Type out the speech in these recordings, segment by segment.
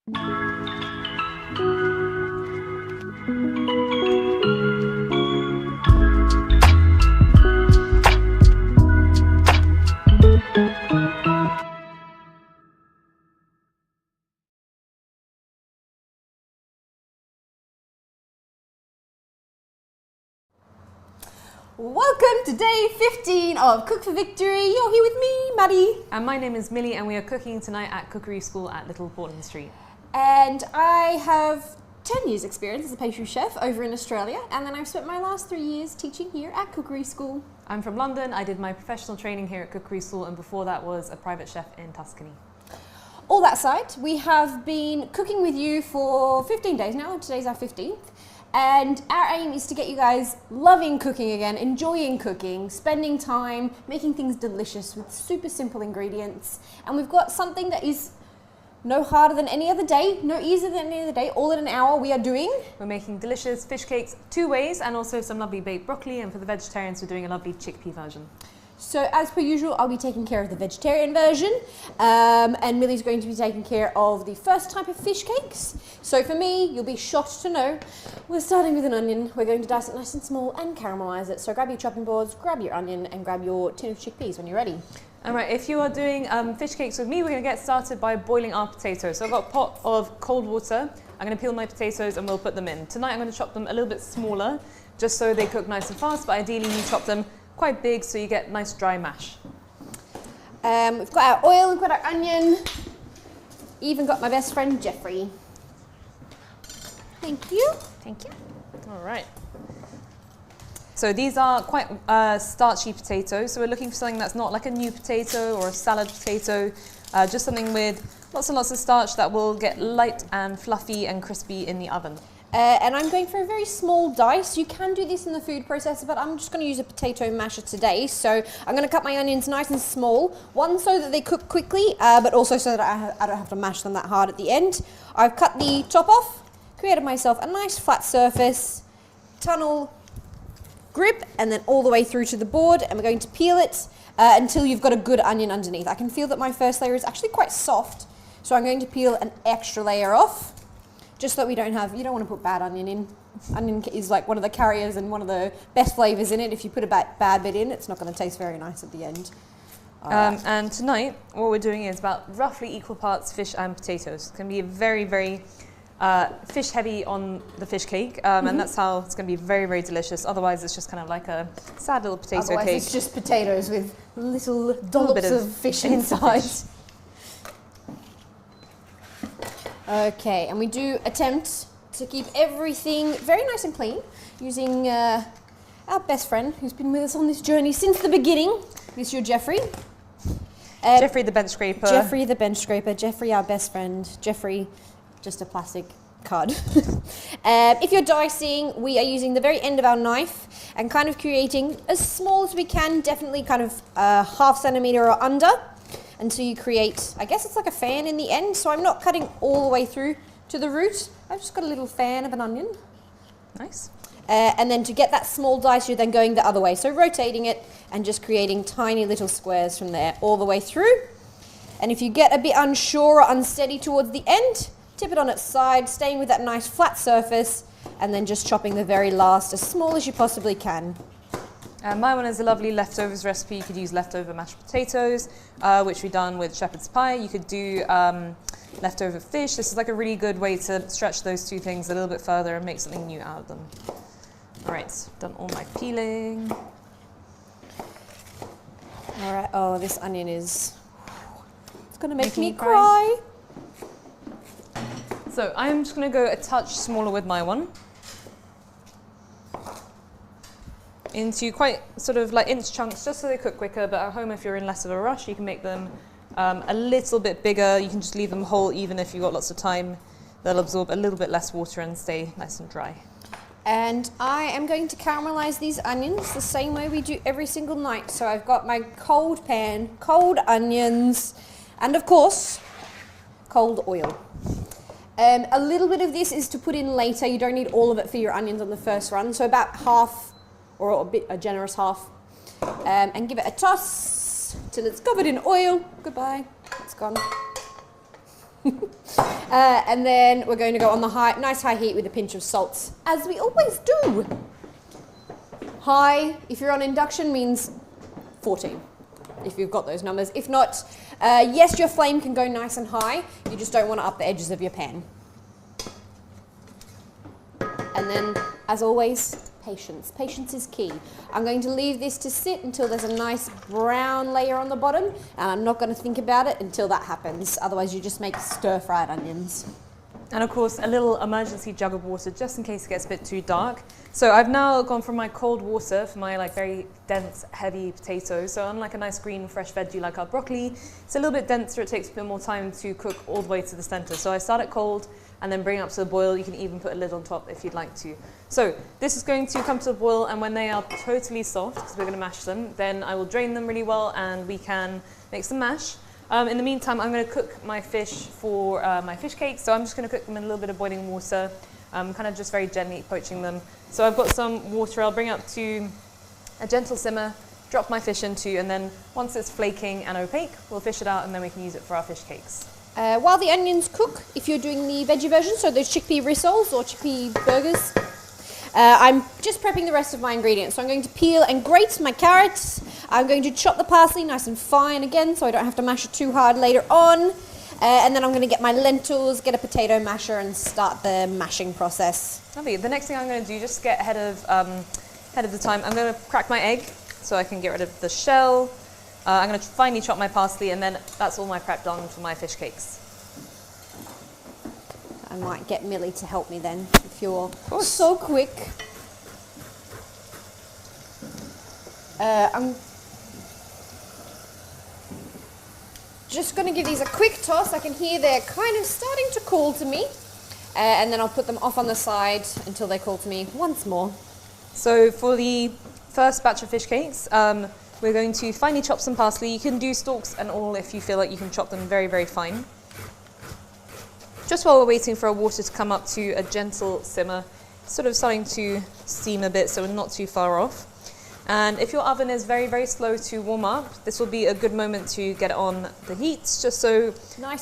Welcome to day 15 of Cook for Victory. You're here with me, Maddie. And my name is Millie, and we are cooking tonight at Cookery School at Little Portland Street. And I have 10 years experience as a pastry chef over in Australia, and then I've spent my last 3 years teaching here at Cookery School. I'm from London. I did my professional training here at Cookery School, and before that was a private chef in Tuscany. All that aside, we have been cooking with you for 15 days now. Today's our 15th. And our aim is to get you guys loving cooking again, enjoying cooking, spending time, making things delicious with super simple ingredients. And we've got something that is no harder than any other day, no easier than any other day, all in an hour we are doing. We're making delicious fish cakes 2 ways, and also some lovely baked broccoli, and for the vegetarians we're doing a lovely chickpea version. So as per usual, I'll be taking care of the vegetarian version, and Millie's going to be taking care of the first type of fish cakes. So for me, you'll be shocked to know, we're starting with an onion. We're going to dice it nice and small and caramelize it. So grab your chopping boards, grab your onion, and grab your tin of chickpeas when you're ready. Alright, if you are doing fish cakes with me, we're going to get started by boiling our potatoes. So I've got a pot of cold water. I'm going to peel my potatoes and we'll put them in. Tonight I'm going to chop them a little bit smaller, just so they cook nice and fast, but ideally you chop them quite big so you get nice dry mash. We've got our oil, we've got our onion, even got my best friend Jeffrey. Thank you. Thank you. All right. So these are quite starchy potatoes, so we're looking for something that's not like a new potato or a salad potato, just something with lots and lots of starch that will get light and fluffy and crispy in the oven. And I'm going for a very small dice. You can do this in the food processor, but I'm just going to use a potato masher today. So I'm going to cut my onions nice and small, one so that they cook quickly, but also so that I don't have to mash them that hard at the end. I've cut the top off, created myself a nice flat surface, tunnel, grip, and then all the way through to the board, and we're going to peel it until you've got a good onion underneath. I can feel that my first layer is actually quite soft, so I'm going to peel an extra layer off. Just so we don't have, you don't want to put bad onion in. Onion is like one of the carriers and one of the best flavours in it. If you put a bad bit in, it's not going to taste very nice at the end. And tonight, what we're doing is about roughly equal parts fish and potatoes. It's going to be very, very fish heavy on the fish cake, and that's how it's going to be very, very delicious. Otherwise, it's just kind of like a sad little potato cake. Otherwise, it's just potatoes with little dollops of fish inside. Okay, and we do attempt to keep everything very nice and clean using our best friend who's been with us on this journey since the beginning, Monsieur Jeffrey. Jeffrey the bench scraper. Jeffrey the bench scraper. Jeffrey, our best friend. Jeffrey, just a plastic card. If you're dicing, we are using the very end of our knife and kind of creating as small as we can, definitely kind of ½ centimetre or under, until you create, I guess it's like a fan in the end, so I'm not cutting all the way through to the root. I've just got a little fan of an onion. Nice. And then to get that small dice, you're then going the other way. So rotating it and just creating tiny little squares from there all the way through. And if you get a bit unsure or unsteady towards the end, tip it on its side, staying with that nice flat surface, and then just chopping the very last as small as you possibly can. My one is a lovely leftovers recipe. You could use leftover mashed potatoes, which we've done with shepherd's pie. You could do leftover fish. This is like a really good way to stretch those two things a little bit further and make something new out of them. All right, done all my peeling. All right, oh, this onion is, it's gonna make me cry. So I'm just gonna go a touch smaller with my one. Into quite sort of like inch chunks, just so they cook quicker, but at home if you're in less of a rush, you can make them a little bit bigger. You can just leave them whole even if you've got lots of time. They'll absorb a little bit less water and stay nice and dry. And I am going to caramelize these onions the same way we do every single night. So I've got my cold pan, cold onions, and of course, cold oil. A little bit of this is to put in later. You don't need all of it for your onions on the first run. So about half, or a generous half, and give it a toss till it's covered in oil. Goodbye, it's gone. And then we're going to go on the nice high heat with a pinch of salt, as we always do. High, if you're on induction, means 14, if you've got those numbers. If not, yes, your flame can go nice and high. You just don't want to up the edges of your pan. And then, as always, patience. Patience is key. I'm going to leave this to sit until there's a nice brown layer on the bottom, and I'm not going to think about it until that happens. Otherwise, you just make stir-fried onions. And of course, a little emergency jug of water just in case it gets a bit too dark. So I've now gone from my cold water for my very dense, heavy potatoes. So unlike a nice green, fresh veggie like our broccoli, it's a little bit denser. It takes a bit more time to cook all the way to the center. So I start it cold and then bring it up to the boil. You can even put a lid on top if you'd like to. So this is going to come to the boil, and when they are totally soft, because we're going to mash them, then I will drain them really well and we can make some mash. In the meantime, I'm going to cook my fish for my fish cakes. So I'm just going to cook them in a little bit of boiling water, kind of just very gently poaching them. So I've got some water. I'll bring up to a gentle simmer, drop my fish into, and then once it's flaking and opaque, we'll fish it out and then we can use it for our fish cakes. While the onions cook, if you're doing the veggie version, so those chickpea rissoles or chickpea burgers, I'm just prepping the rest of my ingredients. So I'm going to peel and grate my carrots. I'm going to chop the parsley nice and fine again, so I don't have to mash it too hard later on. And then I'm going to get my lentils, get a potato masher, and start the mashing process. Lovely. The next thing I'm going to do, just to get ahead of the time, I'm going to crack my egg so I can get rid of the shell. I'm going to finely chop my parsley, and then that's all my prep done for my fish cakes. I might get Millie to help me then, if you're so quick. I'm just going to give these a quick toss. I can hear they're kind of starting to call to me. And then I'll put them off on the side until they call to me once more. So for the first batch of fish cakes, we're going to finely chop some parsley. You can do stalks and all if you feel like you can chop them very, very fine. Just while we're waiting for our water to come up to a gentle simmer, sort of starting to steam a bit so we're not too far off. And if your oven is very, very slow to warm up, this will be a good moment to get it on the heat, just so nice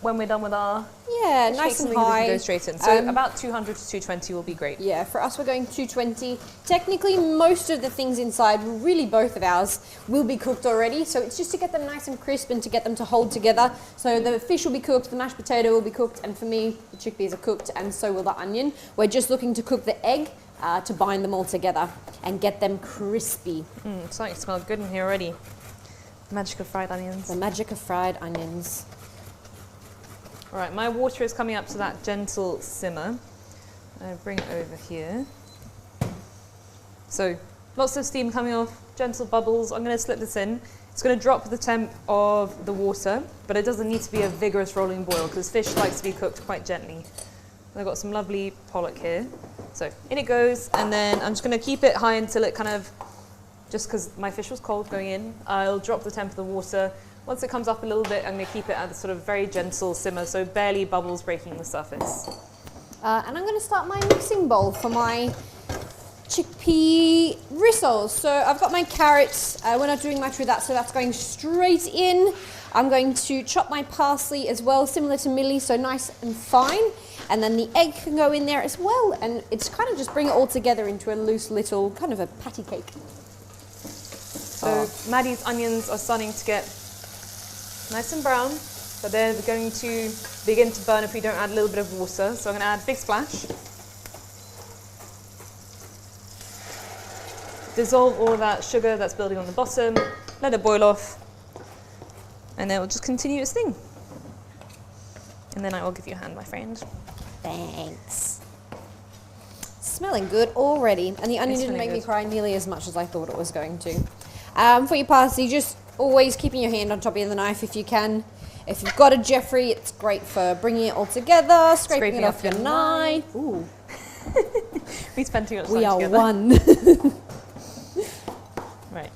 when we're done with our nice and high. We can go straight in. So about 200 to 220 will be great. Yeah, for us we're going 220. Technically, most of the things inside, really both of ours, will be cooked already. So it's just to get them nice and crisp and to get them to hold together. So the fish will be cooked, the mashed potato will be cooked, and for me, the chickpeas are cooked, and so will the onion. We're just looking to cook the egg to bind them all together and get them crispy. It's starting to smell good in here already. Magic of fried onions. The magic of fried onions. All right, my water is coming up to that gentle simmer. I bring it over here. So lots of steam coming off, gentle bubbles. I'm going to slip this in. It's going to drop the temp of the water, but it doesn't need to be a vigorous rolling boil because fish likes to be cooked quite gently. I've got some lovely pollock here. So in it goes, and then I'm just going to keep it high until it kind of, just because my fish was cold going in, I'll drop the temp of the water. Once it comes up a little bit, I'm going to keep it at a sort of very gentle simmer, so barely bubbles breaking the surface. And I'm going to start my mixing bowl for my chickpea rissoles. So I've got my carrots. We're not doing much with that, so that's going straight in. I'm going to chop my parsley as well, similar to Millie, so nice and fine. And then the egg can go in there as well, and it's kind of just bring it all together into a loose little kind of a patty cake. So Maddie's onions are starting to get nice and brown, but they're going to begin to burn if we don't add a little bit of water. So I'm going to add a big splash. Dissolve all of that sugar that's building on the bottom, let it boil off, and then it will just continue its thing. And then I will give you a hand, my friend. Thanks. Smelling good already. And the onion didn't make me cry nearly as much as I thought it was going to. For your parsley, just always keeping your hand on top of the knife if you can. If you've got a Jeffrey, it's great for bringing it all together, scraping it off your knife. Ooh. We spent too much time together. We are together. one. Right.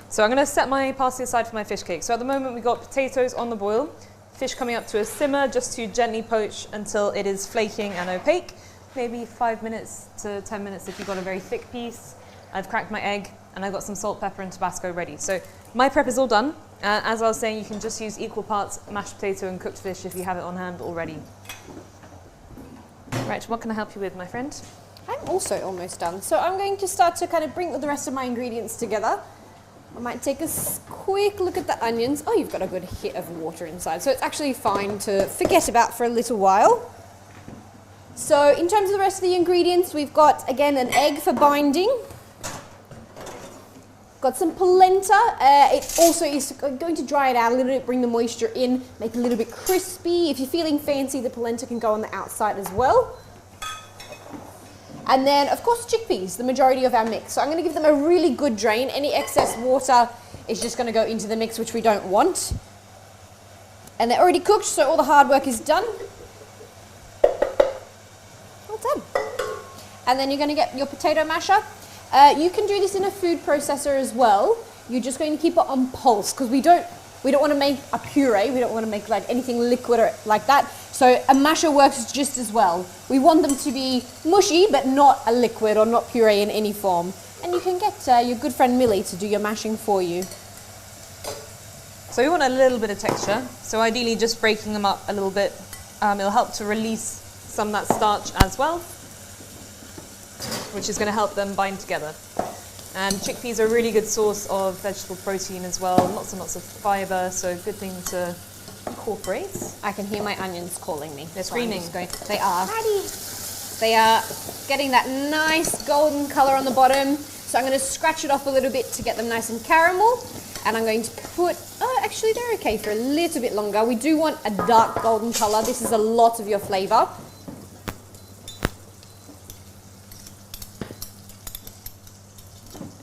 So I'm going to set my parsley aside for my fish cake. So at the moment we've got potatoes on the boil. Fish coming up to a simmer just to gently poach until it is flaking and opaque. Maybe 5 minutes to 10 minutes if you've got a very thick piece. I've cracked my egg and I've got some salt, pepper and Tabasco ready. So my prep is all done. As I was saying, you can just use equal parts mashed potato and cooked fish if you have it on hand already. Right, what can I help you with, my friend? I'm also almost done. So I'm going to start to kind of bring the rest of my ingredients together. I might take a quick look at the onions. Oh, you've got a good hit of water inside, so it's actually fine to forget about for a little while. So in terms of the rest of the ingredients, we've got, again, an egg for binding. Got some polenta. It also is going to dry it out a little bit, bring the moisture in, make it a little bit crispy. If you're feeling fancy, the polenta can go on the outside as well. And then, of course, chickpeas, the majority of our mix. So I'm going to give them a really good drain. Any excess water is just going to go into the mix, which we don't want. And they're already cooked, so all the hard work is done. All done. And then you're going to get your potato masher. You can do this in a food processor as well. You're just going to keep it on pulse because we don't want to make a puree. We don't want to make like anything liquid or like that. So a masher works just as well. We want them to be mushy, but not a liquid or not puree in any form. And you can get your good friend Millie to do your mashing for you. So we want a little bit of texture. So ideally just breaking them up a little bit. It'll help to release some of that starch as well, which is going to help them bind together. And chickpeas are a really good source of vegetable protein as well, lots and lots of fibre, so good thing to incorporate. I can hear my onions calling me. They're screaming. They are. They are getting that nice golden colour on the bottom. So I'm going to scratch it off a little bit to get them nice and caramel. And I'm going to put, oh, actually they're okay for a little bit longer. We do want a dark golden colour. This is a lot of your flavour.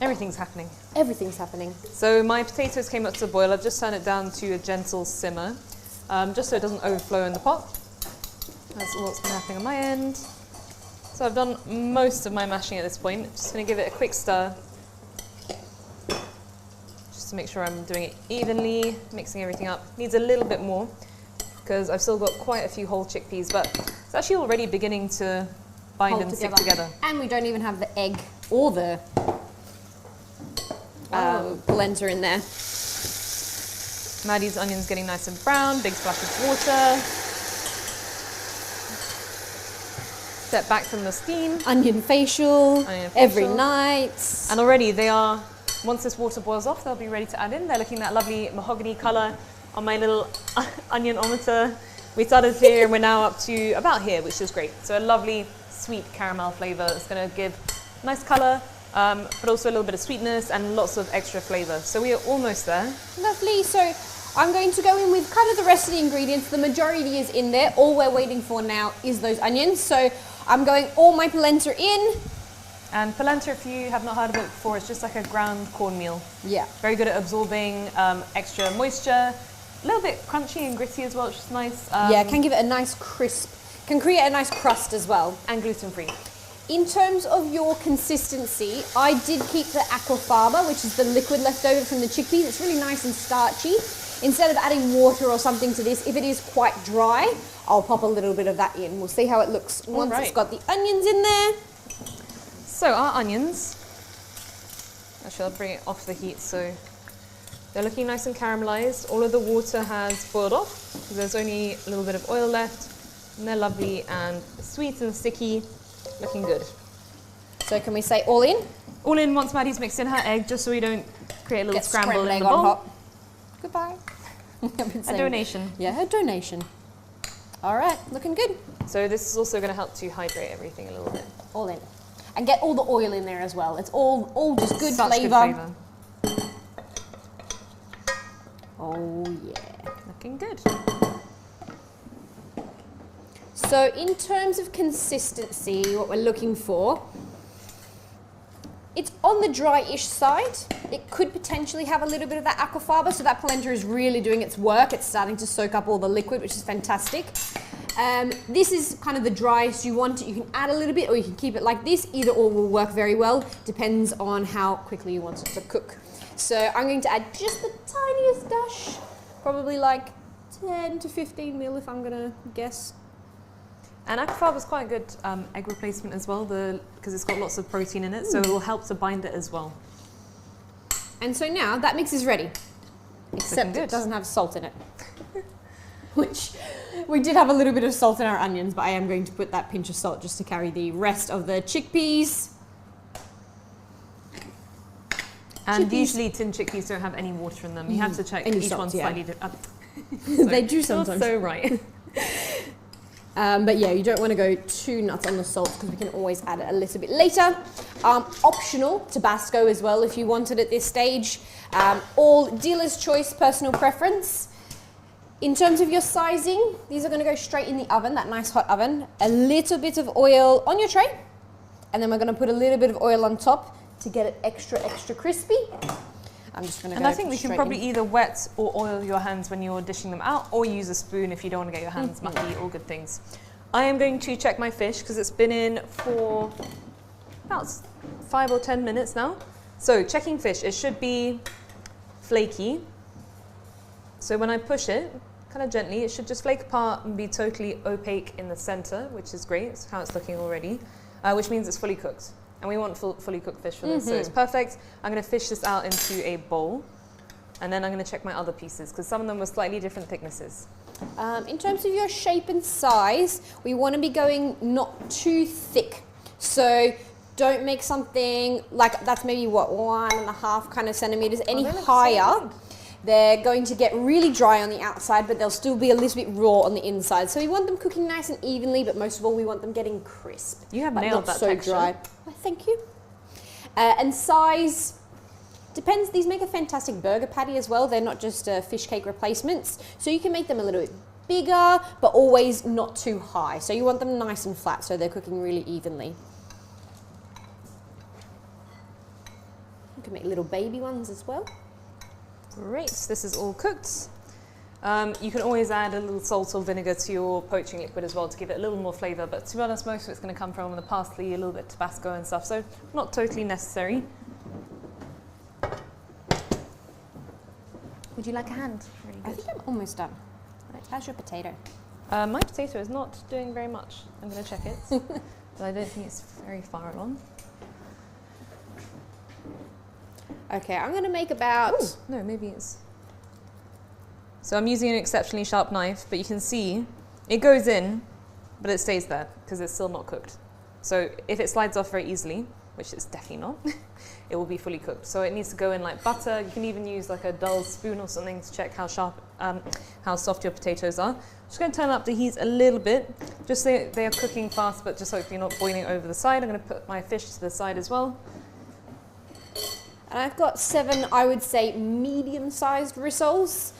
Everything's happening. Everything's happening. So my potatoes came up to a boil. I've just turned it down to a gentle simmer, just so it doesn't overflow in the pot. That's what's been happening on my end. So I've done most of my mashing at this point. Just going to give it a quick stir, just to make sure I'm doing it evenly, mixing everything up. Needs a little bit more, because I've still got quite a few whole chickpeas, but it's actually already beginning to bind and stick together. And we don't even have the egg or the blender in there. Maddie's onions getting nice and brown, big splash of water. Step back from the steam. Onion facial, every night. And already they are, once this water boils off, they'll be ready to add in. They're looking that lovely mahogany colour on my little onionometer. We started here and we're now up to about here, which is great. So a lovely sweet caramel flavour. It's going to give nice colour, but also a little bit of sweetness and lots of extra flavour. So we are almost there. Lovely. So I'm going to go in with kind of the rest of the ingredients. The majority is in there. All we're waiting for now is those onions. So I'm going all my polenta in. And polenta, if you have not heard of it before, it's just like a ground cornmeal. Yeah. Very good at absorbing extra moisture. A little bit crunchy and gritty as well, which is nice. Yeah, can give it a nice crisp, can create a nice crust as well. And gluten-free. In terms of your consistency, I did keep the aquafaba, which is the liquid left over from the chickpeas. It's really nice and starchy. Instead of adding water or something to this, if it is quite dry, I'll pop a little bit of that in. We'll see how it looks once it's got the onions in there. So our onions, actually I'll bring it off the heat so they're looking nice and caramelized. All of the water has boiled off because there's only a little bit of oil left, and they're lovely and sweet and sticky, looking good. So can we say all in? All in once Maddie's mixed in her egg, just so we don't create a little scramble in the bowl. Hot. Goodbye. A donation. Yeah, a donation. All right, looking good. So this is also going to help to hydrate everything a little bit. All in. And get all the oil in there as well. It's all just good Such flavour. Good flavour. Oh yeah. Looking good. So in terms of consistency, what we're looking for, it's on the dry-ish side. It could potentially have a little bit of that aquafaba, so that polenta is really doing its work. It's starting to soak up all the liquid, which is fantastic. This is kind of the driest you want it. You can add a little bit or you can keep it like this. Either or will work very well. Depends on how quickly you want it to cook. So I'm going to add just the tiniest dash, probably like 10 to 15 mil if I'm going to guess. And aquafaba is quite a good egg replacement as well, because it's got lots of protein in it, so it will help to bind it as well. And so now that mix is ready. except it doesn't have salt in it. Which, we did have a little bit of salt in our onions, but I am going to put that pinch of salt just to carry the rest of the chickpeas. And usually tin chickpeas don't have any water in them. You have to check each one's slightly different. They do sometimes. You're so right. But yeah, you don't want to go too nuts on the salt because we can always add it a little bit later. Optional Tabasco as well if you want it at this stage. All dealer's choice, personal preference. In terms of your sizing, these are going to go straight in the oven, that nice hot oven. A little bit of oil on your tray, and then we're going to put a little bit of oil on top to get it extra crispy. I'm just going to And I think we can probably either wet or oil your hands when you're dishing them out, or use a spoon if you don't want to get your hands mucky, all good things. I am going to check my fish because it's been in for about 5 or 10 minutes now. So checking fish, it should be flaky. So when I push it, kind of gently, it should just flake apart and be totally opaque in the center, which is great. It's how it's looking already, which means it's fully cooked. And we want fully cooked fish for this, so it's perfect. I'm going to fish this out into a bowl, and then I'm going to check my other pieces, because some of them were slightly different thicknesses. In terms of your shape and size, we want to be going not too thick. So don't make something like, that's maybe what, 1.5 kind of centimeters, any higher. They're going to get really dry on the outside, but they'll still be a little bit raw on the inside. So we want them cooking nice and evenly, but most of all, we want them getting crisp. You have nailed that texture. Dry. Well, thank you. And size, depends. These make a fantastic burger patty as well. They're not just fish cake replacements. So you can make them a little bit bigger, but always not too high. So you want them nice and flat, so they're cooking really evenly. You can make little baby ones as well. Great, this is all cooked. You can always add a little salt or vinegar to your poaching liquid as well to give it a little more flavour, but to be honest, most of it's going to come from the parsley, a little bit of Tabasco and stuff, so not totally necessary. Would you like a hand? Really good. I think I'm almost done. Right. How's your potato? My potato is not doing very much. I'm going to check it, but I don't think it's very far along. Okay, I'm going to make about... Ooh, no, maybe it's... So I'm using an exceptionally sharp knife, but you can see it goes in, but it stays there because it's still not cooked. So if it slides off very easily, which it's definitely not, it will be fully cooked. So it needs to go in like butter. You can even use like a dull spoon or something to check how sharp, how soft your potatoes are. Just going to turn up the heat a little bit, just so they are cooking fast, but just hopefully not boiling over the side. I'm going to put my fish to the side as well. And I've got 7, I would say, medium-sized rissoles.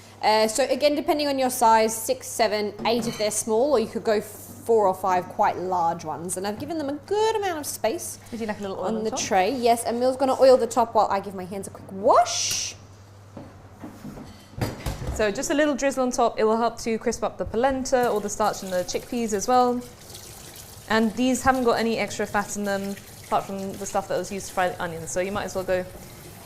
So again, depending on your size, 6, 7, 8 if they're small, or you could go 4 or 5 quite large ones. And I've given them a good amount of space. Would you like a little oil on the top? tray? Yes, and Mill's going to oil the top while I give my hands a quick wash. So just a little drizzle on top. It will help to crisp up the polenta or the starch in the chickpeas as well. And these haven't got any extra fat in them, apart from the stuff that was used to fry the onions. So you might as well go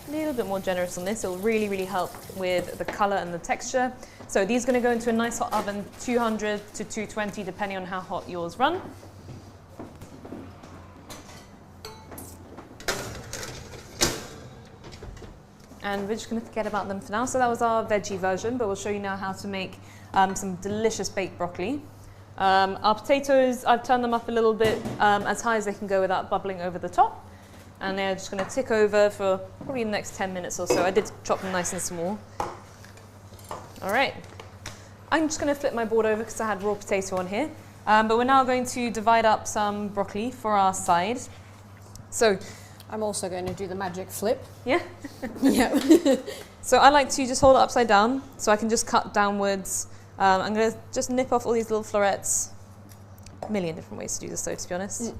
a little bit more generous on this. It will really, really help with the colour and the texture. So these are going to go into a nice hot oven, 200 to 220, depending on how hot yours run. And we're just going to forget about them for now. So that was our veggie version, but we'll show you now how to make some delicious baked broccoli. Our potatoes, I've turned them up a little bit as high as they can go without bubbling over the top. And they're just going to tick over for probably the next 10 minutes or so. I did chop them nice and small. All right. I'm just going to flip my board over because I had raw potato on here. But we're now going to divide up some broccoli for our side. So I'm also going to do the magic flip. Yeah? Yeah. So I like to just hold it upside down so I can just cut downwards. I'm going to just nip off all these little florets. A million different ways to do this though, to be honest.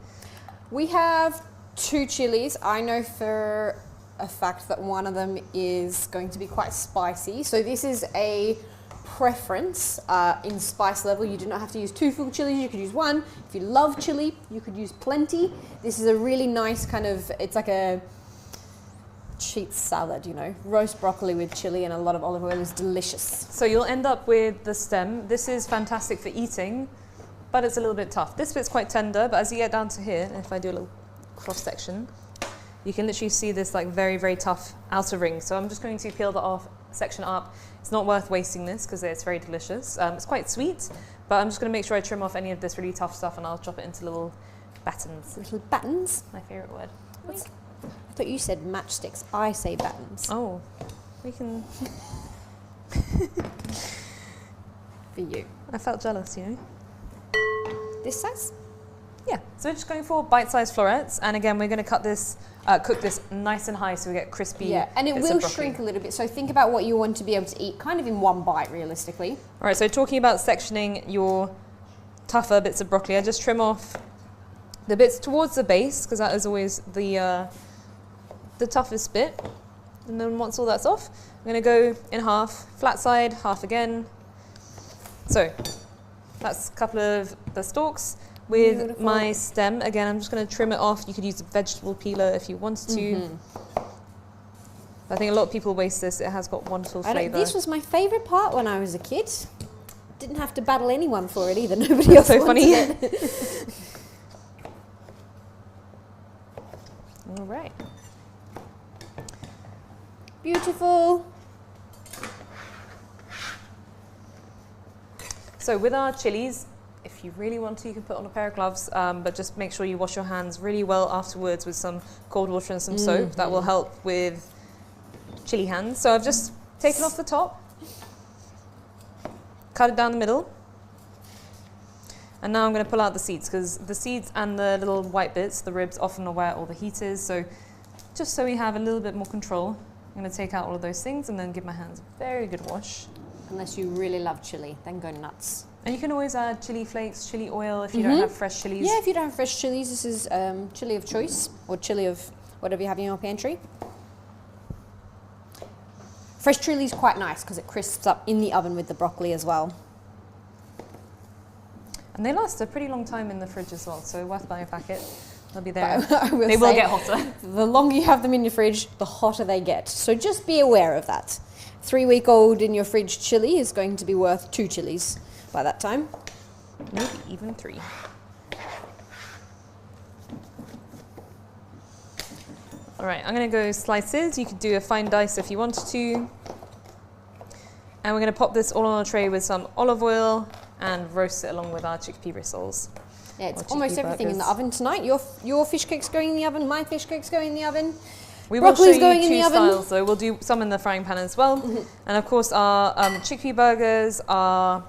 We have 2 chilies. I know for a fact that one of them is going to be quite spicy. So this is a preference in spice level. You do not have to use 2 full chilies. You could use 1. If you love chili, you could use plenty. This is a really nice kind of, it's like a cheat salad, you know. Roast broccoli with chili and a lot of olive oil is delicious. So you'll end up with the stem. This is fantastic for eating, but it's a little bit tough. This bit's quite tender, but as you get down to here, and if I do a little cross section, you can literally see this like very, very tough outer ring. So I'm just going to peel that off section up. It's not worth wasting this because it's very delicious. It's quite sweet, but I'm just going to make sure I trim off any of this really tough stuff and I'll chop it into little battens. Little battens? My favourite word. I thought you said matchsticks. I say battens. Oh, we can... For you. I felt jealous, you know. This size? Yeah, so we're just going for bite-sized florets, and again, we're going to cook this nice and high so we get crispy. Yeah, and it bits will of broccoli. shrink a little bit. So think about what you want to be able to eat, kind of in one bite, realistically. All right, so talking about sectioning your tougher bits of broccoli, I just trim off the bits towards the base because that is always the toughest bit. And then once all that's off, I'm going to go in half, flat side, half again. So that's a couple of the stalks. With Beautiful. my stem, again, I'm just going to trim it off. You could use a vegetable peeler if you wanted to. I think a lot of people waste this. It has got wonderful flavour. This was my favourite part when I was a kid. Didn't have to battle anyone for it either. Nobody else so wanted funny. it. All right. Beautiful. So with our chilies, if you really want to, you can put on a pair of gloves, but just make sure you wash your hands really well afterwards with some cold water and some soap. That will help with chili hands. So I've just taken off the top, cut it down the middle, and now I'm going to pull out the seeds because the seeds and the little white bits, the ribs, often are where all the heat is. So just so we have a little bit more control, I'm going to take out all of those things and then give my hands a very good wash. Unless you really love chili, then go nuts. And you can always add chili flakes, chili oil if you don't have fresh chilies. Yeah, if you don't have fresh chilies, this is chili of choice or chili of whatever you have in your pantry. Fresh chili is quite nice because it crisps up in the oven with the broccoli as well. And they last a pretty long time in the fridge as well, so worth buying a packet. They'll be there. They will get hotter. The longer you have them in your fridge, the hotter they get. So just be aware of that. 3-week-old in your fridge chili is going to be worth 2 chilies by that time. Maybe even 3. All right, I'm going to go slices. You could do a fine dice if you wanted to. And we're going to pop this all on a tray with some olive oil and roast it along with our chickpea rissoles. Yeah, it's almost everything in the oven tonight. Your fish cake's going in the oven, my fish cake's going in the oven. We will show Broccoli's you going in 2 the oven. styles, so we'll do some in the frying pan as well. And of course our chickpea burgers, our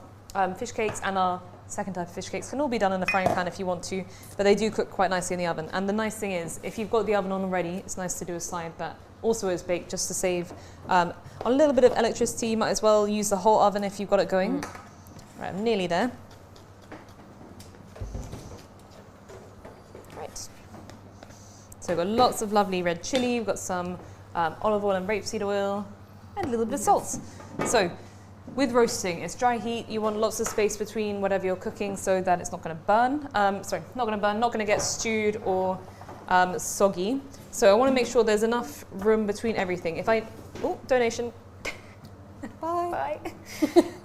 fish cakes and our second type of fish cakes can all be done in the frying pan if you want to, but they do cook quite nicely in the oven. And the nice thing is, if you've got the oven on already, it's nice to do a side that also is baked just to save a little bit of electricity. You might as well use the whole oven if you've got it going. Right, I'm nearly there. Right. So we've got lots of lovely red chili, we've got some olive oil and rapeseed oil, and a little bit of salt. So with roasting, it's dry heat. You want lots of space between whatever you're cooking so that it's not going to burn. Not going to get stewed or soggy. So I want to make sure there's enough room between everything. Donation. Bye. Bye.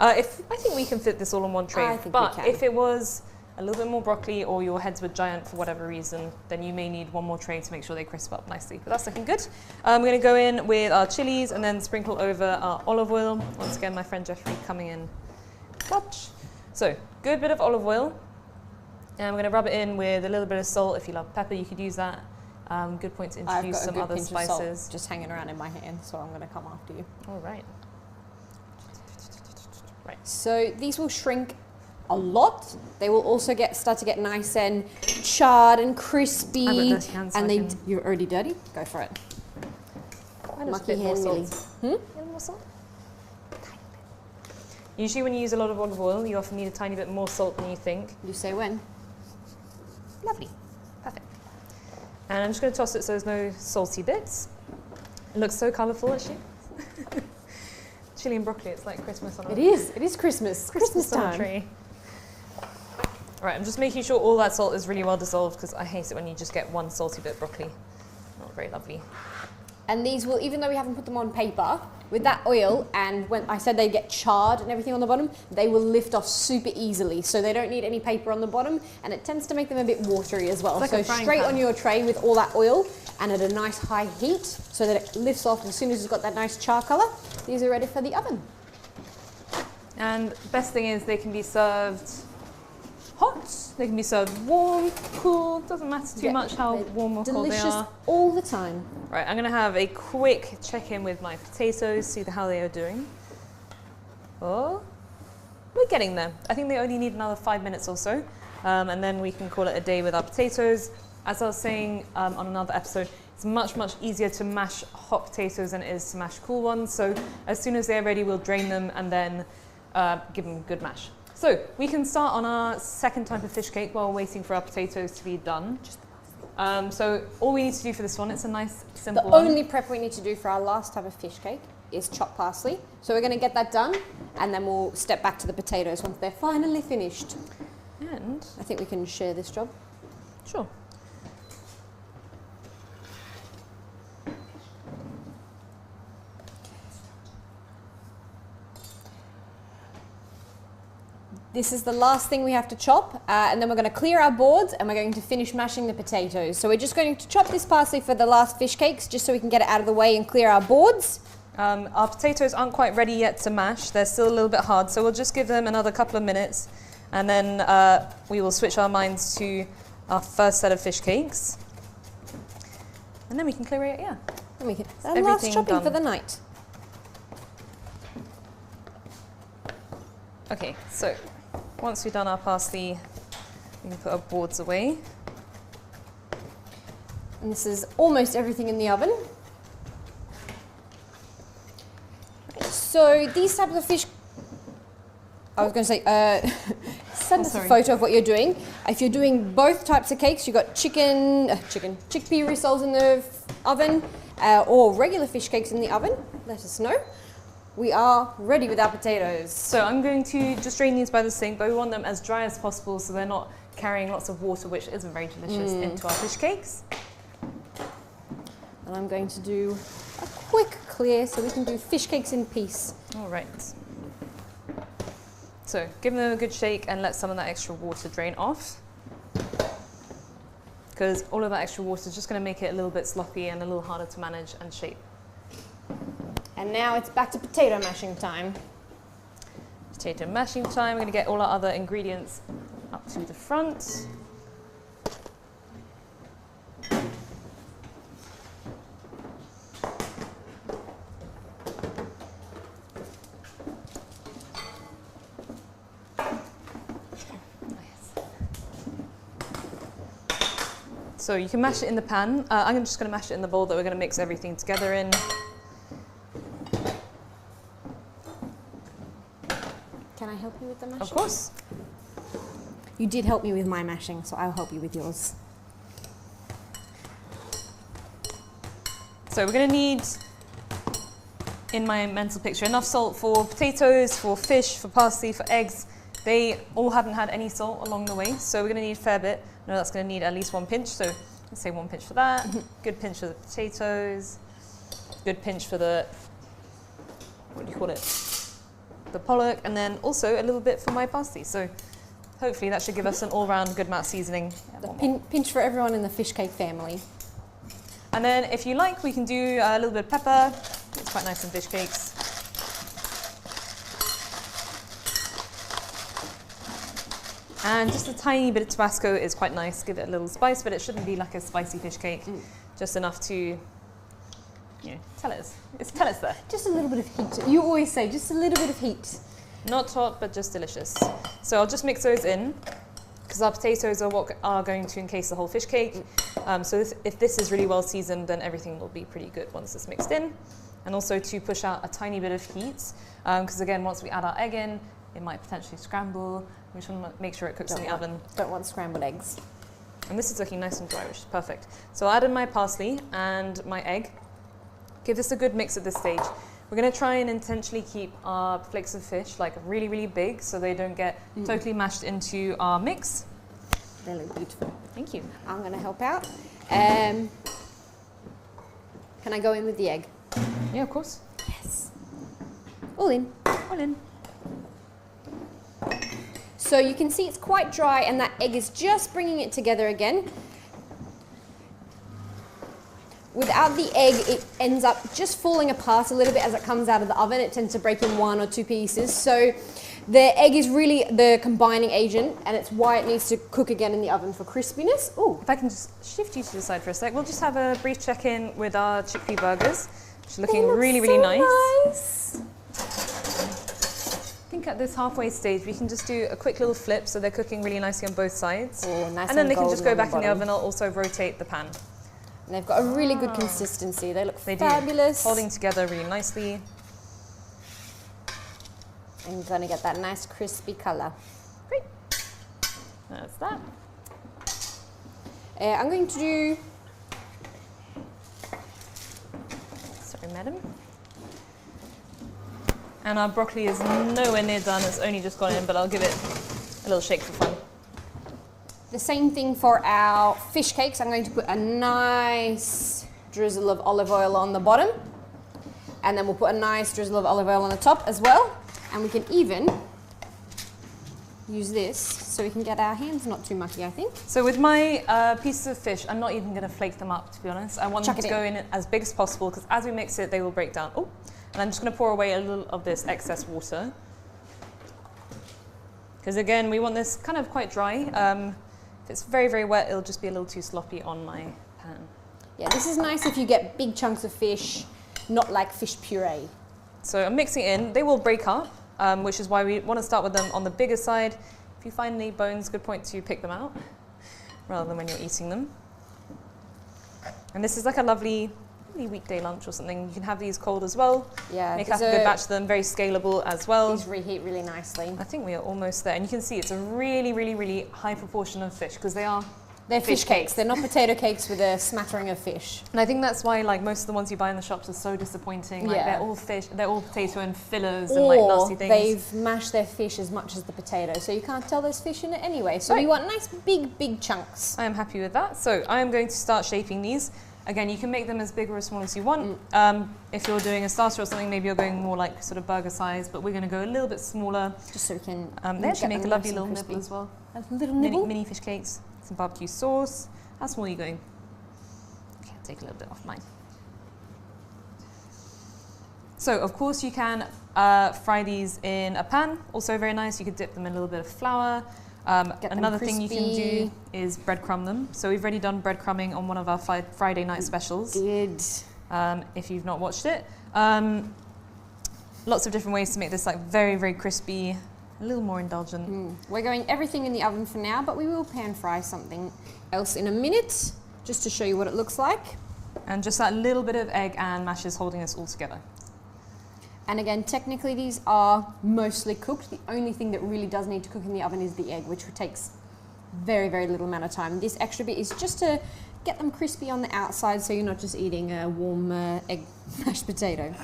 I think we can fit this all on one tray. I think but we can. if it was a little bit more broccoli or your heads were giant for whatever reason, then you may need one more tray to make sure they crisp up nicely. But that's looking good. We're going to go in with our chilies and then sprinkle over our olive oil. Once again, my friend Jeffrey coming in clutch. So, good bit of olive oil. And we're going to rub it in with a little bit of salt. If you love pepper, you could use that. Good point to introduce some other spices. Just hanging around in my hand, so I'm going to come after you. All right. So these will shrink a lot. They will also start to get nice and charred and crispy. I've got dirty hands, And you're already dirty? Go for it. Mucky hand, Millie. A little more salt? Usually when you use a lot of olive oil, you often need a tiny bit more salt than you think. You say when? Lovely. Perfect. And I'm just going to toss it so there's no salty bits. It looks so colourful, actually. Chili and broccoli, it's like Christmas on a... It is Christmas. Christmas on a time. tree. All right, I'm just making sure all that salt is really well dissolved because I hate it when you just get one salty bit of broccoli. Not very lovely. And these will, even though we haven't put them on paper, with that oil, and when I said they get charred and everything on the bottom, they will lift off super easily. So they don't need any paper on the bottom, and it tends to make them a bit watery as well. Like so a frying straight pan. on your tray with all that oil and at a nice high heat so that it lifts off as soon as it's got that nice char color. These are ready for the oven. And best thing is they can be served hot, they can be served warm, cool, doesn't matter too much how warm or cold they Delicious are. all the time. Right, I'm gonna have a quick check-in with my potatoes, see how they are doing. Oh, we're getting there. I think they only need another 5 minutes or so, and then we can call it a day with our potatoes. As I was saying on another episode, it's much, much easier to mash hot potatoes than it is to mash cool ones. So as soon as they're ready, we'll drain them and then give them a good mash. So we can start on our second type of fish cake while waiting for our potatoes to be done. So all we need to do for this one, it's a nice simple one. The only prep we need to do for our last type of fish cake is chop parsley. So we're going to get that done, and then we'll step back to the potatoes once they're finally finished. And I think we can share this job. sure. This is the last thing we have to chop, and then we're going to clear our boards and we're going to finish mashing the potatoes. So we're just going to chop this parsley for the last fish cakes just so we can get it out of the way and clear our boards. Our potatoes aren't quite ready yet to mash. They're still a little bit hard, so we'll just give them another couple of minutes, and then we will switch our minds to our first set of fish cakes. And then we can clear it, yeah. And we can, Everything last chopping done. for the night. Okay, so once we've done our parsley, we can put our boards away. And this is almost everything in the oven. So these types of fish, I was going to say, send us a sorry. photo of what you're doing. If you're doing both types of cakes, you've got chickpea rissoles in the oven, or regular fish cakes in the oven, let us know. We are ready with our potatoes. So I'm going to just drain these by the sink, but we want them as dry as possible so they're not carrying lots of water, which isn't very delicious, into our fish cakes. And I'm going to do a quick clear so we can do fish cakes in peace. All right. So give them a good shake and let some of that extra water drain off, because all of that extra water is just going to make it a little bit sloppy and a little harder to manage and shape. And now it's back to potato mashing time. Potato mashing time. We're going to get all our other ingredients up to the front. So you can mash it in the pan. I'm just going to mash it in the bowl that we're going to mix everything together in. Can I help you with the mashing? Of course. You did help me with my mashing, so I'll help you with yours. So we're going to need, in my mental picture, enough salt for potatoes, for fish, for parsley, for eggs. They all haven't had any salt along the way, so we're going to need a fair bit. No, that's going to need at least 1 pinch, so let's say 1 pinch for that. Good pinch for the potatoes. Good pinch for the, what do you call it? The pollock, and then also a little bit for my parsley. So hopefully that should give us an all-round good amount of seasoning. The pinch for everyone in the fish cake family. And then if you like, we can do a little bit of pepper. It's quite nice in fish cakes. And just a tiny bit of Tabasco is quite nice, give it a little spice, but it shouldn't be like a spicy fish cake. Just enough to, you know, tell us there. Just a little bit of heat. You always say just a little bit of heat. Not hot, but just delicious. So I'll just mix those in, because our potatoes are what are going to encase the whole fish cake. So if this is really well seasoned, then everything will be pretty good once it's mixed in. And also to push out a tiny bit of heat, because again, once we add our egg in, it might potentially scramble. We just want to make sure it cooks in the oven. Don't want scrambled eggs. And this is looking nice and dry, which is perfect. So I'll add in my parsley and my egg. Give this a good mix at this stage. We're going to try and intentionally keep our flakes of fish like really, really big so they don't get totally mashed into our mix. They look beautiful. Thank you. I'm going to help out. Can I go in with the egg? Yeah, of course. Yes. All in. All in. So you can see it's quite dry and that egg is just bringing it together again. Without the egg, it ends up just falling apart a little bit as it comes out of the oven. It tends to break in 1 or 2 pieces. So the egg is really the combining agent, and it's why it needs to cook again in the oven for crispiness. Oh, If I can just shift you to the side for a sec, we'll just have a brief check-in with our chickpea burgers, which are looking really, really nice. I think at this halfway stage, we can just do a quick little flip so they're cooking really nicely on both sides. Oh, nice and then they can just go golden on back in the bottom. oven. I'll also rotate the pan. And they've got a really good consistency. They look They fabulous. do. Holding together really nicely. And you're gonna get that nice crispy color. Great. That's that. I'm going to do, Sorry, madam. And our broccoli is nowhere near done. It's only just gone in, but I'll give it a little shake for fun. the same thing for our fish cakes. I'm going to put a nice drizzle of olive oil on the bottom. And then we'll put a nice drizzle of olive oil on the top as well. And we can even use this so we can get our hands not too mucky, I think. So with my pieces of fish, I'm not even going to flake them up, to be honest. I want them to go in as big as possible because as we mix it, they will break down. Oh, and I'm just going to pour away a little of this excess water. Because again, we want this kind of quite dry. If it's very, very wet, it'll just be a little too sloppy on my pan. Yeah, this is nice if you get big chunks of fish, not like fish puree. So I'm mixing it in. They will break up, which is why we want to start with them on the bigger side. If you find any bones, good point to pick them out, rather than when you're eating them. And this is like a lovely weekday lunch or something. You can have these cold as well. Yeah, Make up a good batch of them, very scalable as well. These reheat really nicely. I think we are almost there. And you can see it's a really, really, really high proportion of fish because they're fish cakes. They're not potato cakes with a smattering of fish. And I think that's why like most of the ones you buy in the shops are so disappointing. Like they're all fish, they're all potato and fillers and like nasty things. They've mashed their fish as much as the potato, so you can't tell there's fish in it anyway. So we want nice big chunks. I am happy with that. So I am going to start shaping these. Again, you can make them as big or as small as you want. If you're doing a starter or something, maybe you're going more like sort of burger size, but we're going to go a little bit smaller. Just so we can they actually make a lovely little nibble as well. A little nibble? Mini fish cakes, some barbecue sauce. How small are you going? Okay, I'll take a little bit off mine. So, of course, you can fry these in a pan. Also very nice. You could dip them in a little bit of flour. Another thing you can do is breadcrumb them. So we've already done breadcrumbing on one of our Friday night specials. If you've not watched it. Lots of different ways to make this like very, very crispy, a little more indulgent. We're going everything in the oven for now, but we will pan fry something else in a minute, just to show you what it looks like. And just that little bit of egg and mash is holding us all together. And again, technically these are mostly cooked. The only thing that really does need to cook in the oven is the egg, which takes very, very little amount of time. This extra bit is just to get them crispy on the outside so you're not just eating a warm egg mashed potato.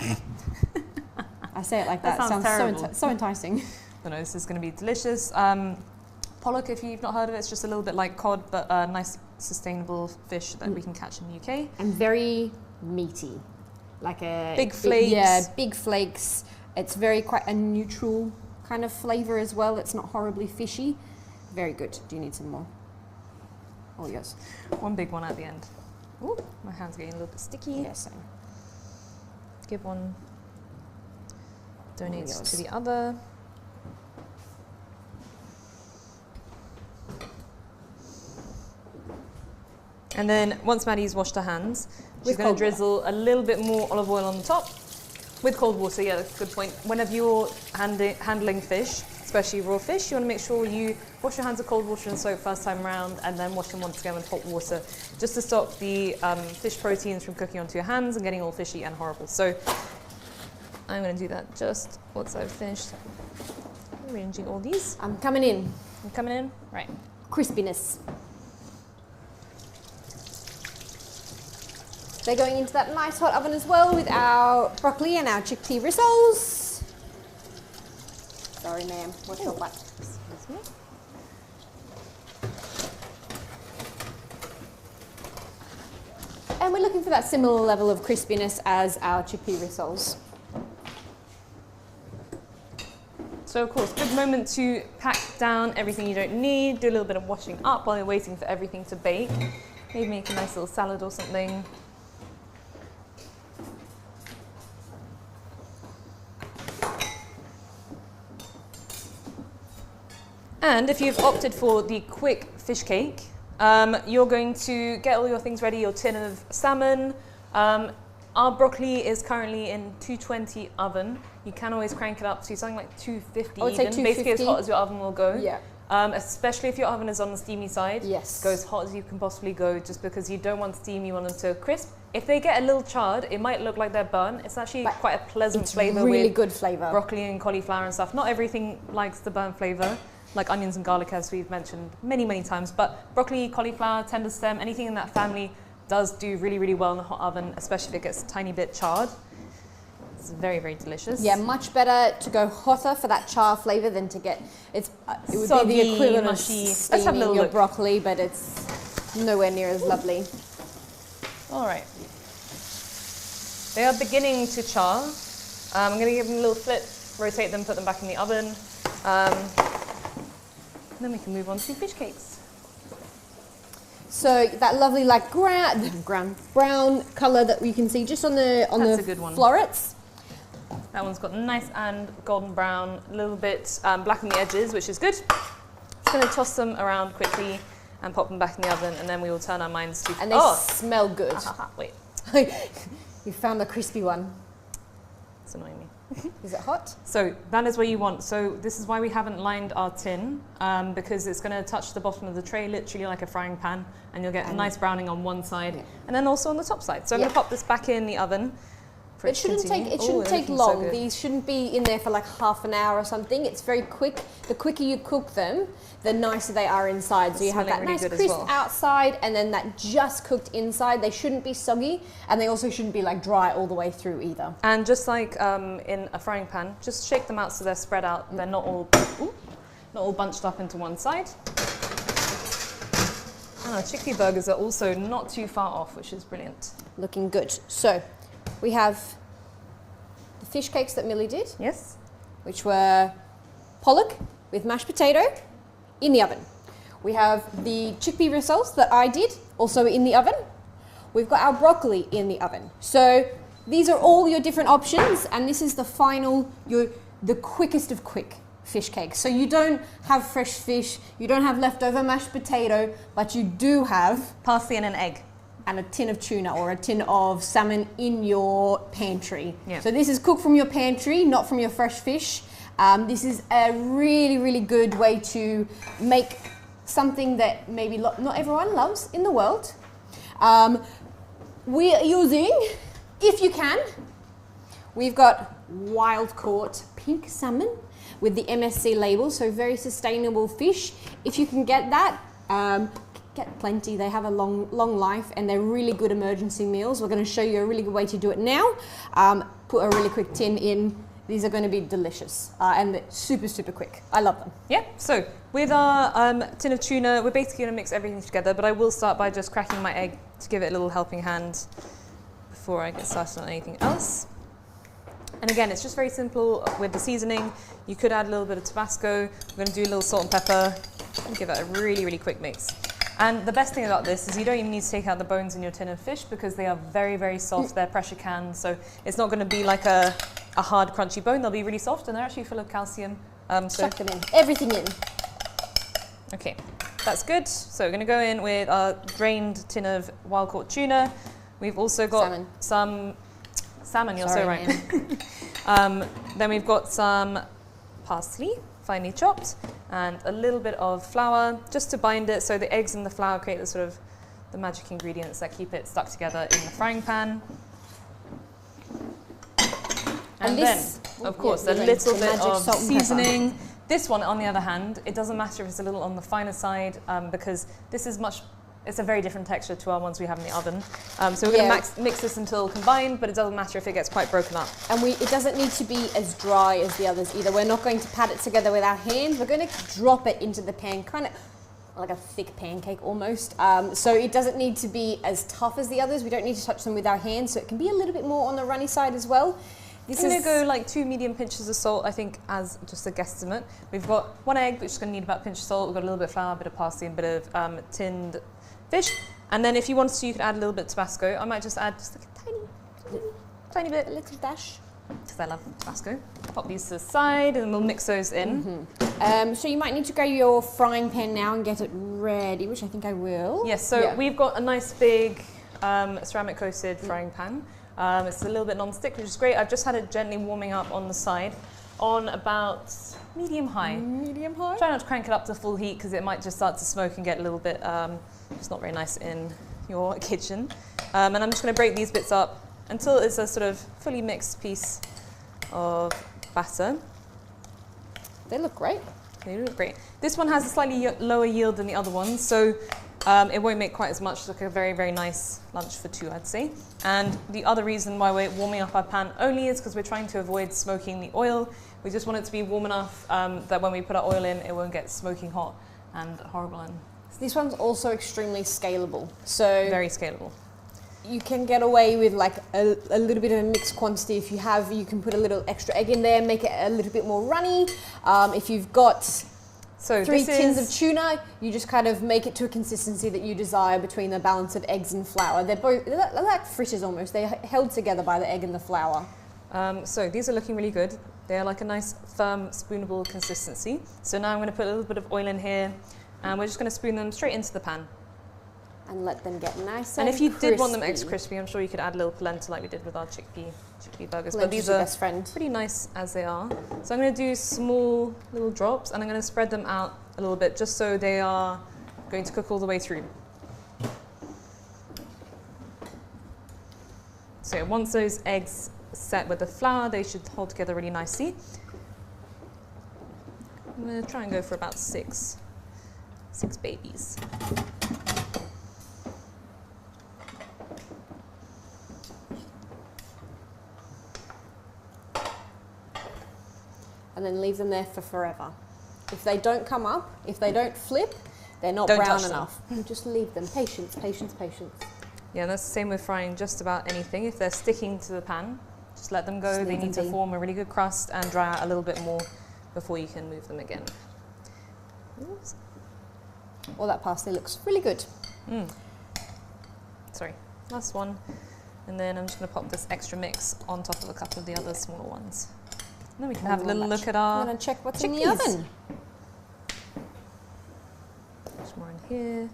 I say it like that. Sounds terrible. So enticing. I know this is going to be delicious. Pollock, if you've not heard of it, it's just a little bit like cod, but a nice sustainable fish that we can catch in the UK. And very meaty. Like a big flakes. Yeah, big flakes. It's quite a neutral kind of flavour as well. It's not horribly fishy. Very good. Do you need some more? All yours. One big one at the end. Ooh, my hand's getting a little bit sticky. Yeah, same. Give one. Donate to the other. And then once Maddie's washed her hands, she's going to drizzle a little bit more olive oil on the top with cold water. Yeah, that's a good point. Whenever you're handling fish, especially raw fish, you want to make sure you wash your hands with cold water and soap first time around, and then wash them once again with hot water, just to stop the fish proteins from cooking onto your hands and getting all fishy and horrible. So I'm going to do that just once I've finished arranging all these. I'm coming in. I'm coming in? Right. Crispiness. They're going into that nice hot oven as well with our broccoli and our chickpea rissoles. Sorry, ma'am. What's your butt? Excuse me. And we're looking for that similar level of crispiness as our chickpea rissoles. So of course, good moment to pack down everything you don't need, do a little bit of washing up while you're waiting for everything to bake. Maybe make a nice little salad or something. And if you've opted for the quick fish cake, you're going to get all your things ready, your tin of salmon. Our broccoli is currently in 220 oven. You can always crank it up to something like 250 would say even, basically as hot as your oven will go. Yeah. Especially if your oven is on the steamy side. Yes. Go as hot as you can possibly go, just because you don't want steam, you want them to crisp. If they get a little charred, it might look like they're burnt. It's actually quite a pleasant flavour. Really with good flavour. Broccoli and cauliflower and stuff. Not everything likes the burnt flavour, like onions and garlic, as we've mentioned many, many times. But broccoli, cauliflower, tender stem, anything in that family does do really, really well in the hot oven, especially if it gets a tiny bit charred. It's very, very delicious. Yeah, much better to go hotter for that char flavour than to get, it would Soggy, be the equivalent mushy. of Let's have a steaming little your look. broccoli, but it's nowhere near as lovely. All right. They are beginning to char. I'm going to give them a little flip, rotate them, put them back in the oven. Then we can move on to fish cakes. So that lovely like brown colour that we can see just on the That's a good one. florets. That one's got nice and golden brown, a little bit black on the edges, which is good. Just going to toss them around quickly and pop them back in the oven, and then we will turn our minds to... And they smell good. Wait, You found the crispy one. it's annoying me. Is it hot? So that is where you want. So this is why we haven't lined our tin, because it's going to touch the bottom of the tray literally like a frying pan, and you'll get a nice browning on one side, and then also on the top side. So I'm going to pop this back in the oven. It shouldn't take long. These shouldn't be in there for like half an hour or something. It's very quick. The quicker you cook them, the nicer they are inside. So you have that nice crisp outside and then that just cooked inside. They shouldn't be soggy, and they also shouldn't be like dry all the way through either. And just like in a frying pan, just shake them out so they're spread out. They're not all bunched up into one side. And our chickpea burgers are also not too far off, which is brilliant. Looking good. So we have the fish cakes that Millie did. Yes. Which were pollock with mashed potato in the oven. We have the chickpea rissoles that I did, also in the oven. We've got our broccoli in the oven. So these are all your different options, and this is the final, the quickest of quick fish cakes. So you don't have fresh fish, you don't have leftover mashed potato, but you do have parsley and an egg. And a tin of tuna or a tin of salmon in your pantry. Yeah. So this is cooked from your pantry, not from your fresh fish. This is a really, really good way to make something that maybe not everyone loves in the world. We are using, if you can, we've got wild caught pink salmon with the MSC label, so very sustainable fish. If you can get that, get plenty. They have a long life, and they're really good emergency meals. We're going to show you a really good way to do it now. Put a really quick tin in. These are going to be delicious, and they're super, super quick. I love them. Yeah, so with our tin of tuna, we're basically going to mix everything together, but I will start by just cracking my egg to give it a little helping hand before I get started on anything else. And again, it's just very simple with the seasoning. You could add a little bit of Tabasco. We're going to do a little salt and pepper and give it a really, really quick mix. And the best thing about this is you don't even need to take out the bones in your tin of fish, because they are very, very soft. They're pressure canned, so it's not going to be like a hard, crunchy bone. They'll be really soft, and they're actually full of calcium. Chuck them in. Everything in. Okay, that's good. So we're going to go in with our drained tin of wild-caught tuna. We've also got some salmon. You're so right. Then we've got some parsley, finely chopped, and a little bit of flour just to bind it, so the eggs and the flour create the sort of the magic ingredients that keep it stuck together in the frying pan. And then, of course, a little bit of seasoning. This one, on the other hand, it doesn't matter if it's a little on the finer side, because this is it's a very different texture to our ones we have in the oven. So we're going to mix this until combined, but it doesn't matter if it gets quite broken up. And it doesn't need to be as dry as the others either. We're not going to pat it together with our hands. We're going to drop it into the pan kind of like a thick pancake almost. So it doesn't need to be as tough as the others. We don't need to touch them with our hands, so it can be a little bit more on the runny side as well. I'm going to go like 2 medium pinches of salt, I think, as just a guesstimate. We've got 1 egg, which is going to need about a pinch of salt. We've got a little bit of flour, a bit of parsley, and a bit of tinned fish. And then if you wanted to, you could add a little bit of Tabasco. I might just add just like a tiny bit, A little dash. because I love Tabasco. Pop these to the side, and we'll mix those in. So you might need to go your frying pan now and get it ready, which I think I will. Yes, so we've got a nice big ceramic coated frying pan. It's a little bit non-stick, which is great. I've just had it gently warming up on the side on about medium-high. Medium-high? Try not to crank it up to full heat because it might just start to smoke and get a little bit, it's not very nice in your kitchen. And I'm just going to break these bits up until it's a sort of fully mixed piece of batter. They look great. They look great. This one has a slightly lower yield than the other ones, so it won't make quite as much. It's like a very, very nice lunch for 2, I'd say. And the other reason why we're warming up our pan only is because we're trying to avoid smoking the oil. We just want it to be warm enough that when we put our oil in, it won't get smoking hot and horrible. And This one's also extremely scalable. So very scalable. you can get away with like a little bit of a mixed quantity. If you have, you can put a little extra egg in there, make it a little bit more runny. If you've got 3 tins of tuna, you just kind of make it to a consistency that you desire between the balance of eggs and flour. They're like fritters almost. They're held together by the egg and the flour. So these are looking really good. They're like a nice, firm, spoonable consistency. So now I'm going to put a little bit of oil in here, and we're just going to spoon them straight into the pan. And let them get nice and if you crispy. did want them extra crispy, I'm sure you could add a little polenta like we did with our chickpea burgers. But these your are best friend. pretty nice as they are. So I'm going to do small little drops, and I'm going to spread them out a little bit just so they are going to cook all the way through. So once those eggs set with the flour, they should hold together really nicely. I'm going to try and go for about 6 babies. And then leave them there for forever. If they don't come up, if they don't flip, they're not Don't brown touch them. enough. You just leave them. Patience, patience, patience. Yeah, and that's the same with frying just about anything. If they're sticking to the pan, just let them go. Just They leave need to them be. form a really good crust and dry out a little bit more before you can move them again. Oops. All that parsley looks really good. Sorry, last one. And then I'm just going to pop this extra mix on top of a couple of the other smaller ones. And then we can have a little look at our I'm going to check what's in the chickpeas. oven. There's more in here.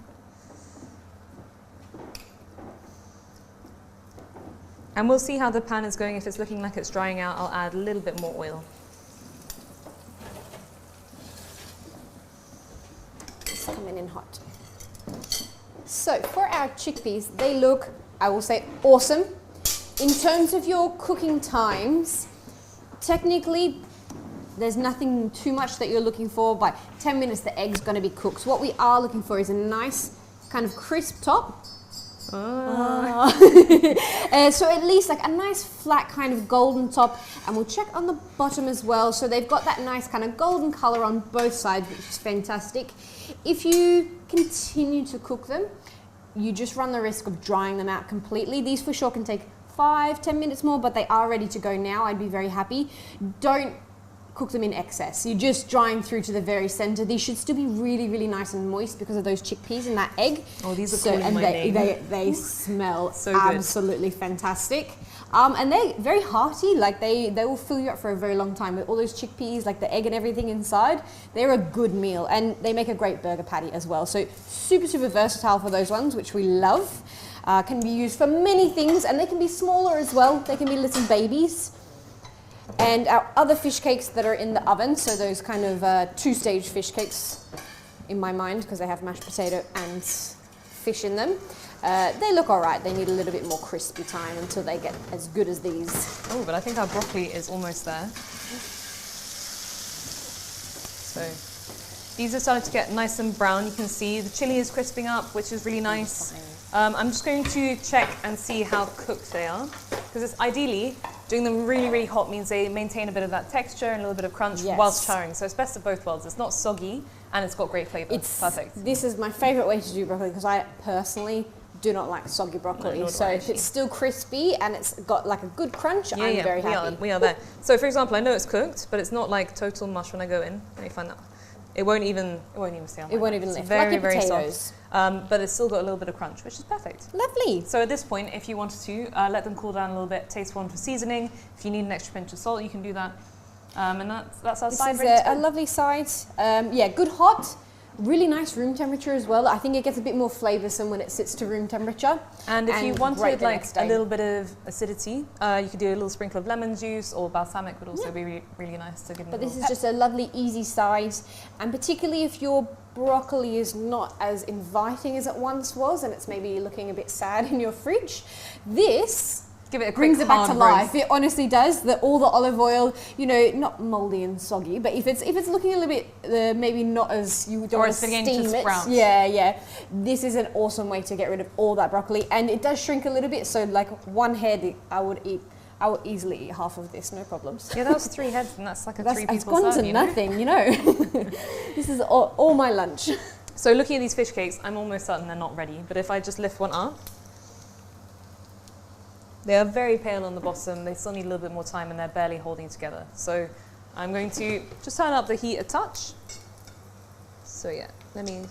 And we'll see how the pan is going. If it's looking like it's drying out, I'll add a little bit more oil. It's coming in hot. So for our chickpeas, they look, I will say, awesome. In terms of your cooking times, technically, there's nothing too much that you're looking for. By 10 minutes, the egg's going to be cooked. So what we are looking for is a nice kind of crisp top. So at least like a nice flat kind of golden top, and we'll check on the bottom as well. So they've got that nice kind of golden color on both sides, which is fantastic. If you continue to cook them, you just run the risk of drying them out completely. These for sure can take 5-10 minutes more, but they are ready to go now. I'd be very happy. Don't cook them in excess. You're just drying through to the very center. These should still be really, really nice and moist because of those chickpeas and that egg. Oh, these are calling and my name. they smell So good. absolutely fantastic. And they're very hearty. Like they will fill you up for a very long time with all those chickpeas, like the egg and everything inside. They're a good meal, and they make a great burger patty as well. So super, super versatile for those ones, which we love. Can be used for many things, and they can be smaller as well. They can be little babies. And our other fish cakes that are in the oven, so those kind of 2-stage fish cakes in my mind, because they have mashed potato and fish in them. They look all right. They need a little bit more crispy time until they get as good as these. Oh, but I think our broccoli is almost there. So these have started to get nice and brown. You can see the chili is crisping up, which is really nice. I'm just going to check and see how cooked they are, because it's ideally Doing them really, really hot means they maintain a bit of that texture and a little bit of crunch whilst charring. So it's best of both worlds. It's not soggy and it's got great flavour. It's perfect. This is my favourite way to do broccoli because I personally do not like soggy broccoli. No, so if it's still crispy and it's got like a good crunch, I'm very happy. We are there. So for example, I know it's cooked, but it's not like total mush when I go in. Let me find that. It won't even stay on. It won't even lift. It's very, like your very potatoes. soft. But it's still got a little bit of crunch, which is perfect. Lovely. So at this point, if you wanted to, let them cool down a little bit, taste one for seasoning. If you need an extra pinch of salt, you can do that. And that's our side. This is a lovely side. Yeah, good hot. Really nice room temperature as well. I think it gets a bit more flavoursome when it sits to room temperature. And if you wanted like a little bit of acidity, you could do a little sprinkle of lemon juice, or balsamic would also be really, really nice to give them. But this is just a lovely, easy side, and particularly if your broccoli is not as inviting as it once was, and it's maybe looking a bit sad in your fridge, this give it a quick brings it back to life. roast. It honestly does. All the olive oil, you know, not moldy and soggy, but if it's looking a little bit maybe not as you don't want to steam it. Yeah. This is an awesome way to get rid of all that broccoli, and it does shrink a little bit. So like one head, I would easily eat half of this, no problems. Yeah, that was 3 heads, and that's like a 3 people It's gone serve, to nothing, you know. This is all my lunch. So looking at these fish cakes, I'm almost certain they're not ready. But if I just lift one up. They are very pale on the bottom, they still need a little bit more time and they're barely holding together. So I'm going to just turn up the heat a touch. So yeah, let me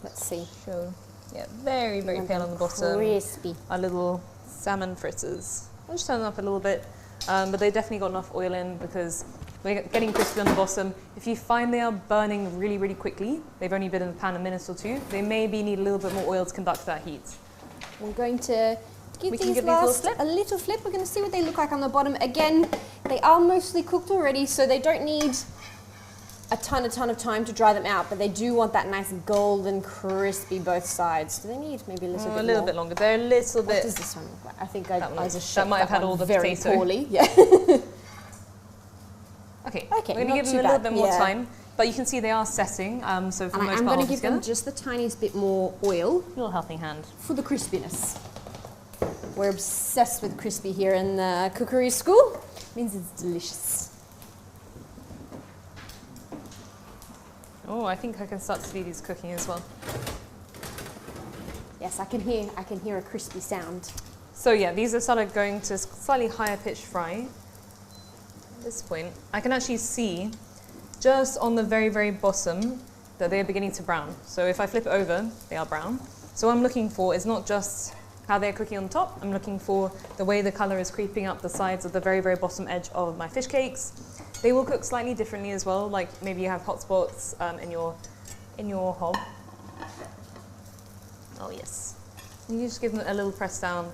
Let's see. show. Yeah, very, very pale on the bottom. Crispy. Our little salmon fritters. I'll just turn them up a little bit, but they definitely got enough oil in because we're getting crispy on the bottom. If you find they are burning really, really quickly, they've only been in the pan a minute or two, they maybe need a little bit more oil to conduct that heat. We're going to give these a little flip. We're going to see what they look like on the bottom. Again, they are mostly cooked already, so they don't need a ton of time to dry them out, but they do want that nice golden crispy both sides. Do they need maybe a little bit a little more? bit longer. They're a little bit. What does this one look like? I think I just that might have had all the very potato. poorly. Yeah. Okay, Okay, we're going to not give them too a little bad. bit more Yeah. time, but you can see they are setting. So for the most I'm part, going to give them just the tiniest bit more oil little helping hand. for the crispiness. We're obsessed with crispy here in the cookery school. It means it's delicious. Oh, I think I can start to see these cooking as well. Yes, I can hear a crispy sound. So yeah, these are started going to slightly higher pitch fry. At this point, I can actually see just on the very, very bottom that they are beginning to brown. So if I flip it over, they are brown. So what I'm looking for is not just how they're cooking on top, I'm looking for the way the colour is creeping up the sides of the very, very bottom edge of my fish cakes. They will cook slightly differently as well, like maybe you have hot spots in your hob. Oh yes. And you just give them a little press down.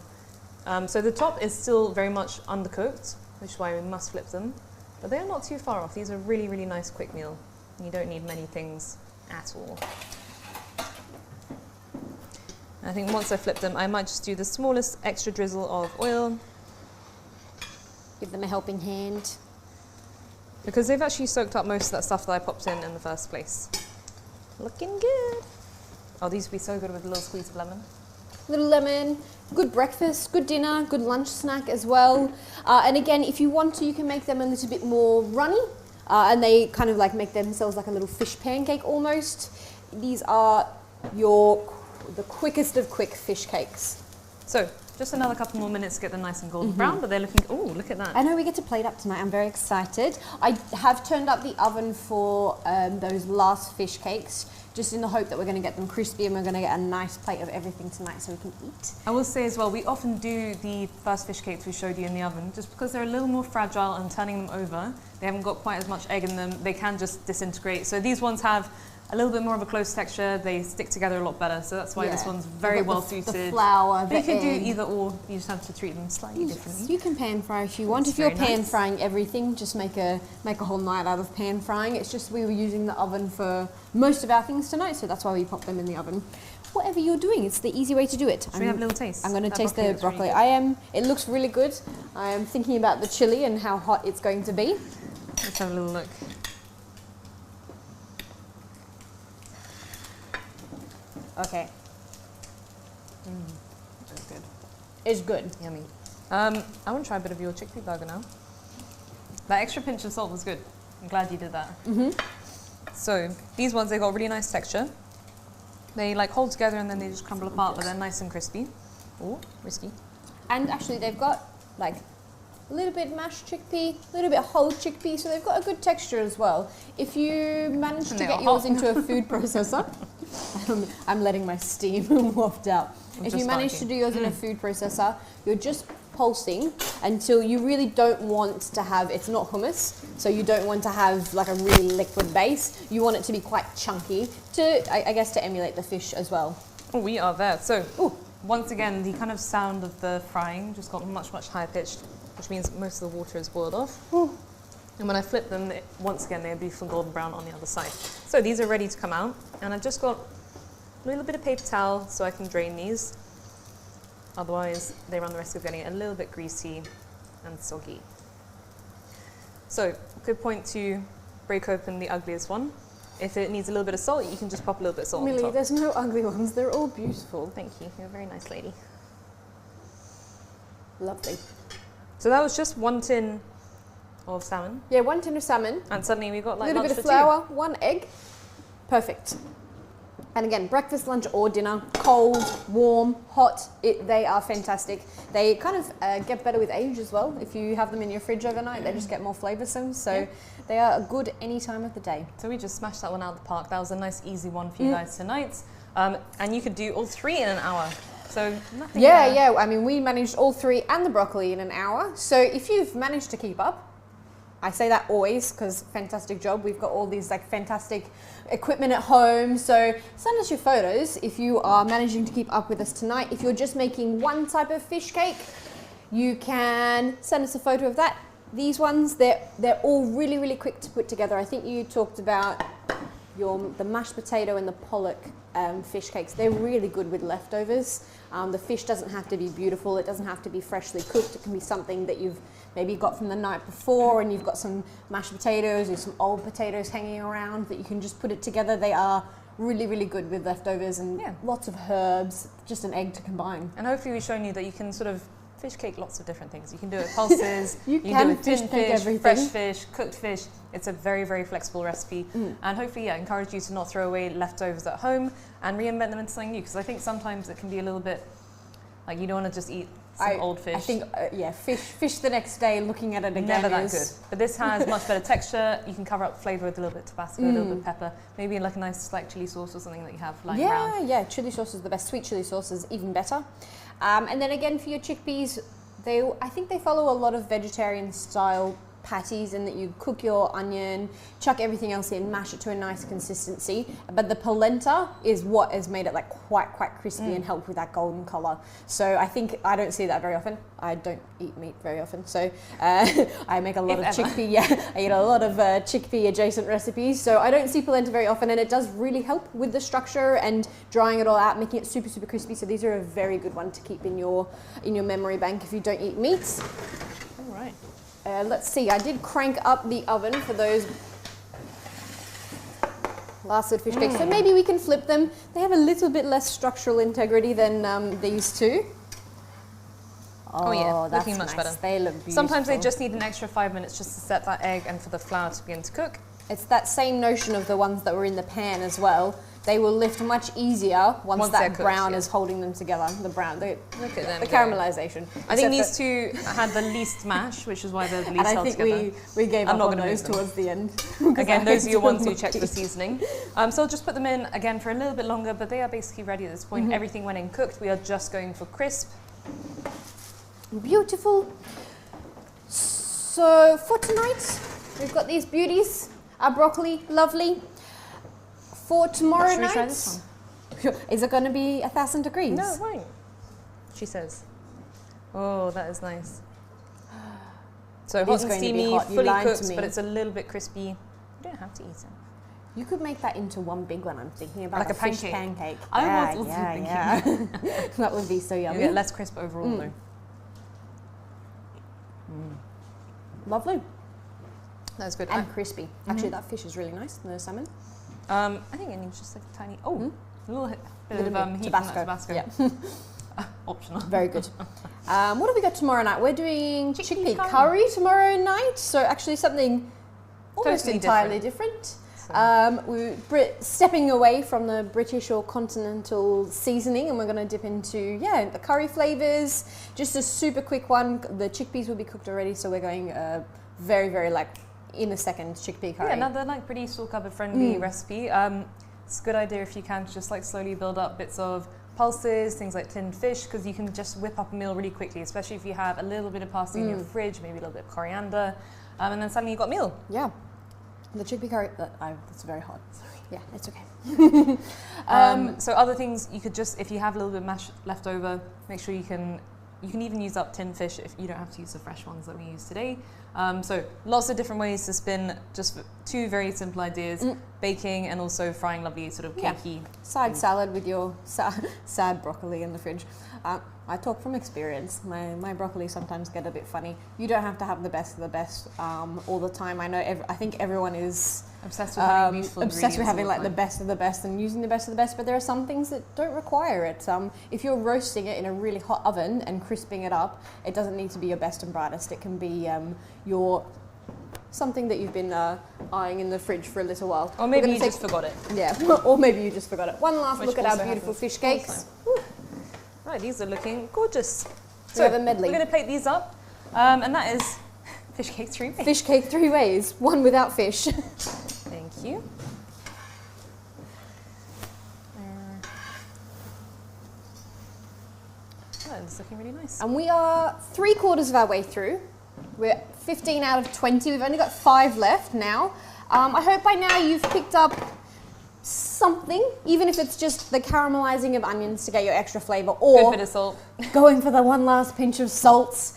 So the top is still very much undercooked, which is why we must flip them. But they are not too far off. These are really, really nice quick meal. You don't need many things at all. I think once I flip them, I might just do the smallest extra drizzle of oil. Give them a helping hand. Because they've actually soaked up most of that stuff that I popped in the first place. Looking good. Oh, these would be so good with a little squeeze of lemon. Little lemon, good breakfast, good dinner, good lunch snack as well. And again, if you want to, you can make them a little bit more runny. And they kind of like make themselves like a little fish pancake almost. These are the quickest of quick fish cakes. So, just another couple more minutes to get them nice and golden brown, but they're looking, oh, look at that. I know we get to plate up tonight, I'm very excited. I have turned up the oven for those last fish cakes, just in the hope that we're going to get them crispy and we're going to get a nice plate of everything tonight so we can eat. I will say as well, we often do the first fish cakes we showed you in the oven, just because they're a little more fragile and turning them over, they haven't got quite as much egg in them, they can just disintegrate. So these ones have a little bit more of a close texture, they stick together a lot better, so that's why this one's very well suited. The flour, but you can do either or, you just have to treat them slightly differently. You can pan fry if you want. If you're pan frying everything, just make a whole night out of pan frying. It's just we were using the oven for most of our things tonight, so that's why we popped them in the oven. Whatever you're doing, it's the easy way to do it. Should we have a little taste? I'm going to taste the broccoli. It looks really good. I am thinking about the chili and how hot it's going to be. Let's have a little look. Okay. That's good. It's good. Yummy. I want to try a bit of your chickpea burger now. That extra pinch of salt was good. I'm glad you did that. So these ones, they got really nice texture. They like hold together and then they just crumble apart, but they're nice and crispy. Oh, risky. And actually they've got like a little bit mashed chickpea, a little bit whole chickpea, so they've got a good texture as well. If you manage to get yours into a food processor, I'm letting my steam waft out. If you manage to do yours in a food processor, you're just pulsing until you really don't want to have, it's not hummus, so you don't want to have like a really liquid base. You want it to be quite chunky to, I guess, to emulate the fish as well. Oh, we are there. So, once again, the kind of sound of the frying just got much, much higher pitched, which means most of the water is boiled off. And when I flip them, once again, they're beautiful golden brown on the other side. So these are ready to come out, and I've just got a little bit of paper towel so I can drain these. Otherwise, they run the risk of getting a little bit greasy and soggy. So, good point to break open the ugliest one. If it needs a little bit of salt, you can just pop a little bit of salt on Millie, top. there's no ugly ones. They're all beautiful. Thank you. You're a very nice lady. Lovely. So that was just 1 tin of salmon. Yeah, 1 tin of salmon. And suddenly we got like A little lunch bit of for flour, 1 egg. Perfect. And again, breakfast, lunch or dinner, cold, warm, hot, they are fantastic. They kind of get better with age as well. If you have them in your fridge overnight, they just get more flavoursome. So they are good any time of the day. So we just smashed that one out of the park. That was a nice easy one for you guys tonight. And you could do all 3 in an hour. So nothing. Yeah. I mean, we managed all 3 and the broccoli in an hour. So if you've managed to keep up, I say that always because fantastic job. We've got all these like fantastic equipment at home. So send us your photos if you are managing to keep up with us tonight. If you're just making one type of fish cake, you can send us a photo of that. These ones, they're all really, really quick to put together. I think you talked about the mashed potato and the pollock fish cakes. They're really good with leftovers. The fish doesn't have to be beautiful. It doesn't have to be freshly cooked. It can be something that you've maybe got from the night before and you've got some mashed potatoes or some old potatoes hanging around that you can just put it together. They are really, really good with leftovers and lots of herbs, just an egg to combine. And hopefully we've shown you that you can sort of fish cake lots of different things. You can do it pulses, you can do it fish tinned cake fish, everything. fresh fish, cooked fish. It's a very, very flexible recipe. And hopefully, encourage you to not throw away leftovers at home and reinvent them into something new. Because I think sometimes it can be a little bit like you don't want to just eat some old fish. I think, fish the next day, looking at it again never that good. But this has much better texture. You can cover up flavour with a little bit of Tabasco, a little bit of pepper, maybe like a nice like chili sauce or something that you have lying around. Yeah, chili sauce is the best. Sweet chili sauce is even better. And then again for your chickpeas, I think they follow a lot of vegetarian style patties in that you cook your onion, chuck everything else in, mash it to a nice consistency. But the polenta is what has made it like quite crispy and help with that golden color. So I think I don't see that very often. I don't eat meat very often, so I make a lot of chickpea. Yeah, I eat a lot of chickpea adjacent recipes. So I don't see polenta very often, and it does really help with the structure and drying it all out, making it super crispy. So these are a very good one to keep in your memory bank if you don't eat meats. All right. Let's see, I did crank up the oven for those lasted fish cakes, so maybe we can flip them. They have a little bit less structural integrity than these two. Oh yeah, that's looking much nice. better. They look beautiful. Sometimes they just need an extra 5 minutes just to set that egg and for the flour to begin to cook. It's that same notion of the ones that were in the pan as well. They will lift much easier once that cooked, brown is holding them together. The brown, look at them. The caramelization. I think these two had the least mash, which is why they're the least held together. And I think we gave up on those towards the end. Again, those are your ones who check the seasoning. So I'll just put them in again for a little bit longer, but they are basically ready at this point. Everything went in cooked. We are just going for crisp. Beautiful. So for tonight, we've got these beauties. Our broccoli, lovely. For tomorrow night, try this one? Is it going to be 1,000 degrees? No, it won't. She says. Oh, that is nice. So hot and steamy, fully cooked, but it's a little bit crispy. You don't have to eat it. You could make that into one big one. I'm thinking about like a fish pancake. I was also thinking. That would be so yummy. You get less crisp overall, though. Lovely. That's good. And crispy. Actually, that fish is really nice, the salmon. I think it needs just like a tiny, a little bit of heat Tabasco. from that Tabasco. Yeah. Optional. Very good. What have we got tomorrow night? We're doing chickpea curry. curry tomorrow night. So actually something almost Totally entirely different. So- We're stepping away from the British or continental seasoning, and we're going to dip into the curry flavors. Just a super quick one. The chickpeas will be cooked already, so we're going very, very like in a second chickpea curry. Yeah, another like pretty store cupboard friendly recipe. It's a good idea if you can to just like slowly build up bits of pulses, things like tinned fish, because you can just whip up a meal really quickly, especially if you have a little bit of parsley in your fridge, maybe a little bit of coriander, and then suddenly you've got a meal. Yeah. The chickpea curry, that's very hot. Sorry. Yeah, it's okay. So other things you could just, if you have a little bit of mash left over, make sure you can even use up tinned fish if you don't have to use the fresh ones that we use today. So lots of different ways to spin just two very simple ideas, baking and also frying lovely sort of cakey. Side salad with your sad broccoli in the fridge. I talk from experience. My broccoli sometimes get a bit funny. You don't have to have the best of the best all the time. I know. I think everyone is Obsessed with having beautiful obsessed with ingredients having all like the time. best of the best and using the best of the best. But there are some things that don't require it. If you're roasting it in a really hot oven and crisping it up, it doesn't need to be your best and brightest. It can be something that you've been eyeing in the fridge for a little while. Or maybe you just forgot it. Yeah, or maybe you just forgot it. One last Which look at our also beautiful happens fish all the cakes. Right, these are looking gorgeous. We have a medley. We're going to plate these up, and that is fish cake 3 ways. Fish cake 3 ways, one without fish. Thank you. Oh, it's looking really nice. And we are 3/4 of our way through. We're 15 out of 20. We've only got 5 left now. I hope by now you've picked up something, even if it's just the caramelizing of onions to get your extra flavor, Good or bit of salt. going for the one last pinch of salts.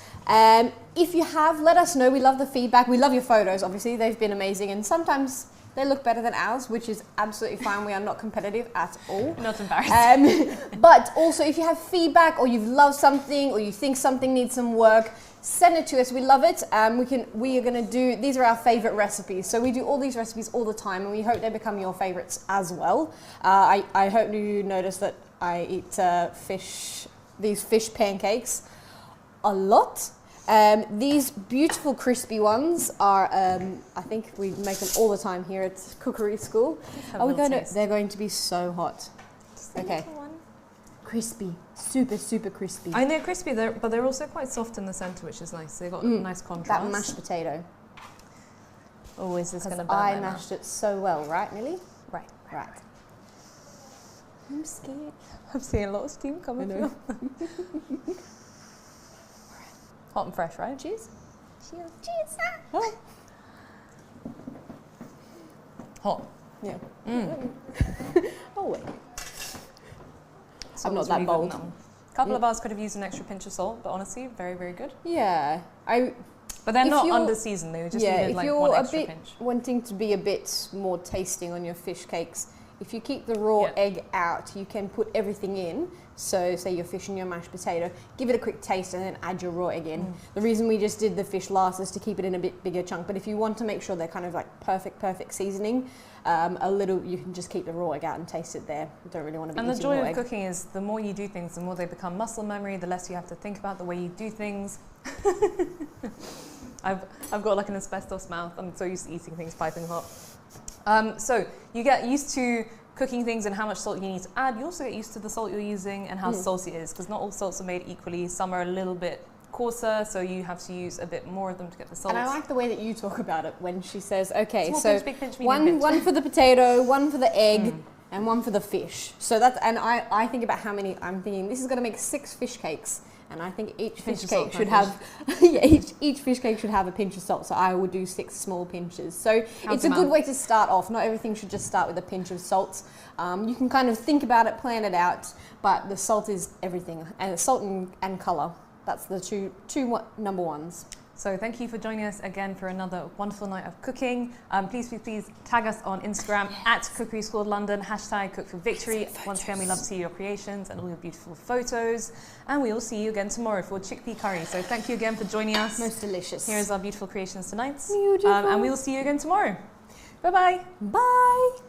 If you have, let us know. We love the feedback. We love your photos, obviously. They've been amazing, and sometimes they look better than ours, which is absolutely fine. We are not competitive at all. Not embarrassed. But also, if you have feedback or you've loved something or you think something needs some work, send it to us. We love it. We are going to do, these are our favorite recipes. So we do all these recipes all the time, and we hope they become your favorites as well. I hope you notice that I eat these fish pancakes a lot. These beautiful crispy ones are, I think we make them all the time here at Cookery School. They're going to be so hot. Okay. Crispy, super, super crispy. I know crispy, but they're also quite soft in the centre, which is nice. They've got a nice contrast. That mashed potato. Oh, is this going to burn I my mashed it so well, right, Millie? Right. I'm scared. I'm seeing a lot of steam coming through. Hot and fresh, right? Cheers. Cheers. Cheers. Oh. Hot. Yeah. Oh, wait. I'm not Salt's that really good bold. in that one. A couple of us could have used an extra pinch of salt, but honestly, very, very good. Yeah. But they're If not you're- under seasoned, they just Yeah, needed if like you're one a extra bit pinch. wanting to be a bit more tasting on your fish cakes, if you keep the raw Yeah. egg out, you can put everything in. So say your fish and your mashed potato, give it a quick taste and then add your raw egg in. The reason we just did the fish last is to keep it in a bit bigger chunk. But if you want to make sure they're kind of like perfect seasoning, you can just keep the raw egg out and taste it there. You don't really want to be And the eating joy raw of egg. cooking is the more you do things, the more they become muscle memory, the less you have to think about the way you do things. I've got like an asbestos mouth. I'm so used to eating things piping hot. So you get used to cooking things and how much salt you need to add. You also get used to the salt you're using and how salty it is, because not all salts are made equally. Some are a little bit coarser, so you have to use a bit more of them to get the salt. And I like the way that you talk about it when she says, okay, Small so pinch, big pinch, medium pinch. one for the potato, one for the egg, and one for the fish. So that's, and I think about how many, I'm thinking this is going to make 6 fish cakes. And I think each fish Pinch of cake salt, should no have, each fish cake should have a pinch of salt. So I would do 6 small pinches. So it's a them good out. way to start off. Not everything should just start with a pinch of salt. You can kind of think about it, plan it out, but the salt is everything. And salt and colour, that's the two number ones. So thank you for joining us again for another wonderful night of cooking. Please tag us on Instagram at Cookery School London, #CookForVictory. Once again, we love to see your creations and all your beautiful photos. And we will see you again tomorrow for chickpea curry. So thank you again for joining us. Most delicious. Here is our beautiful creations tonight. Beautiful. And we will see you again tomorrow. Bye-bye. Bye.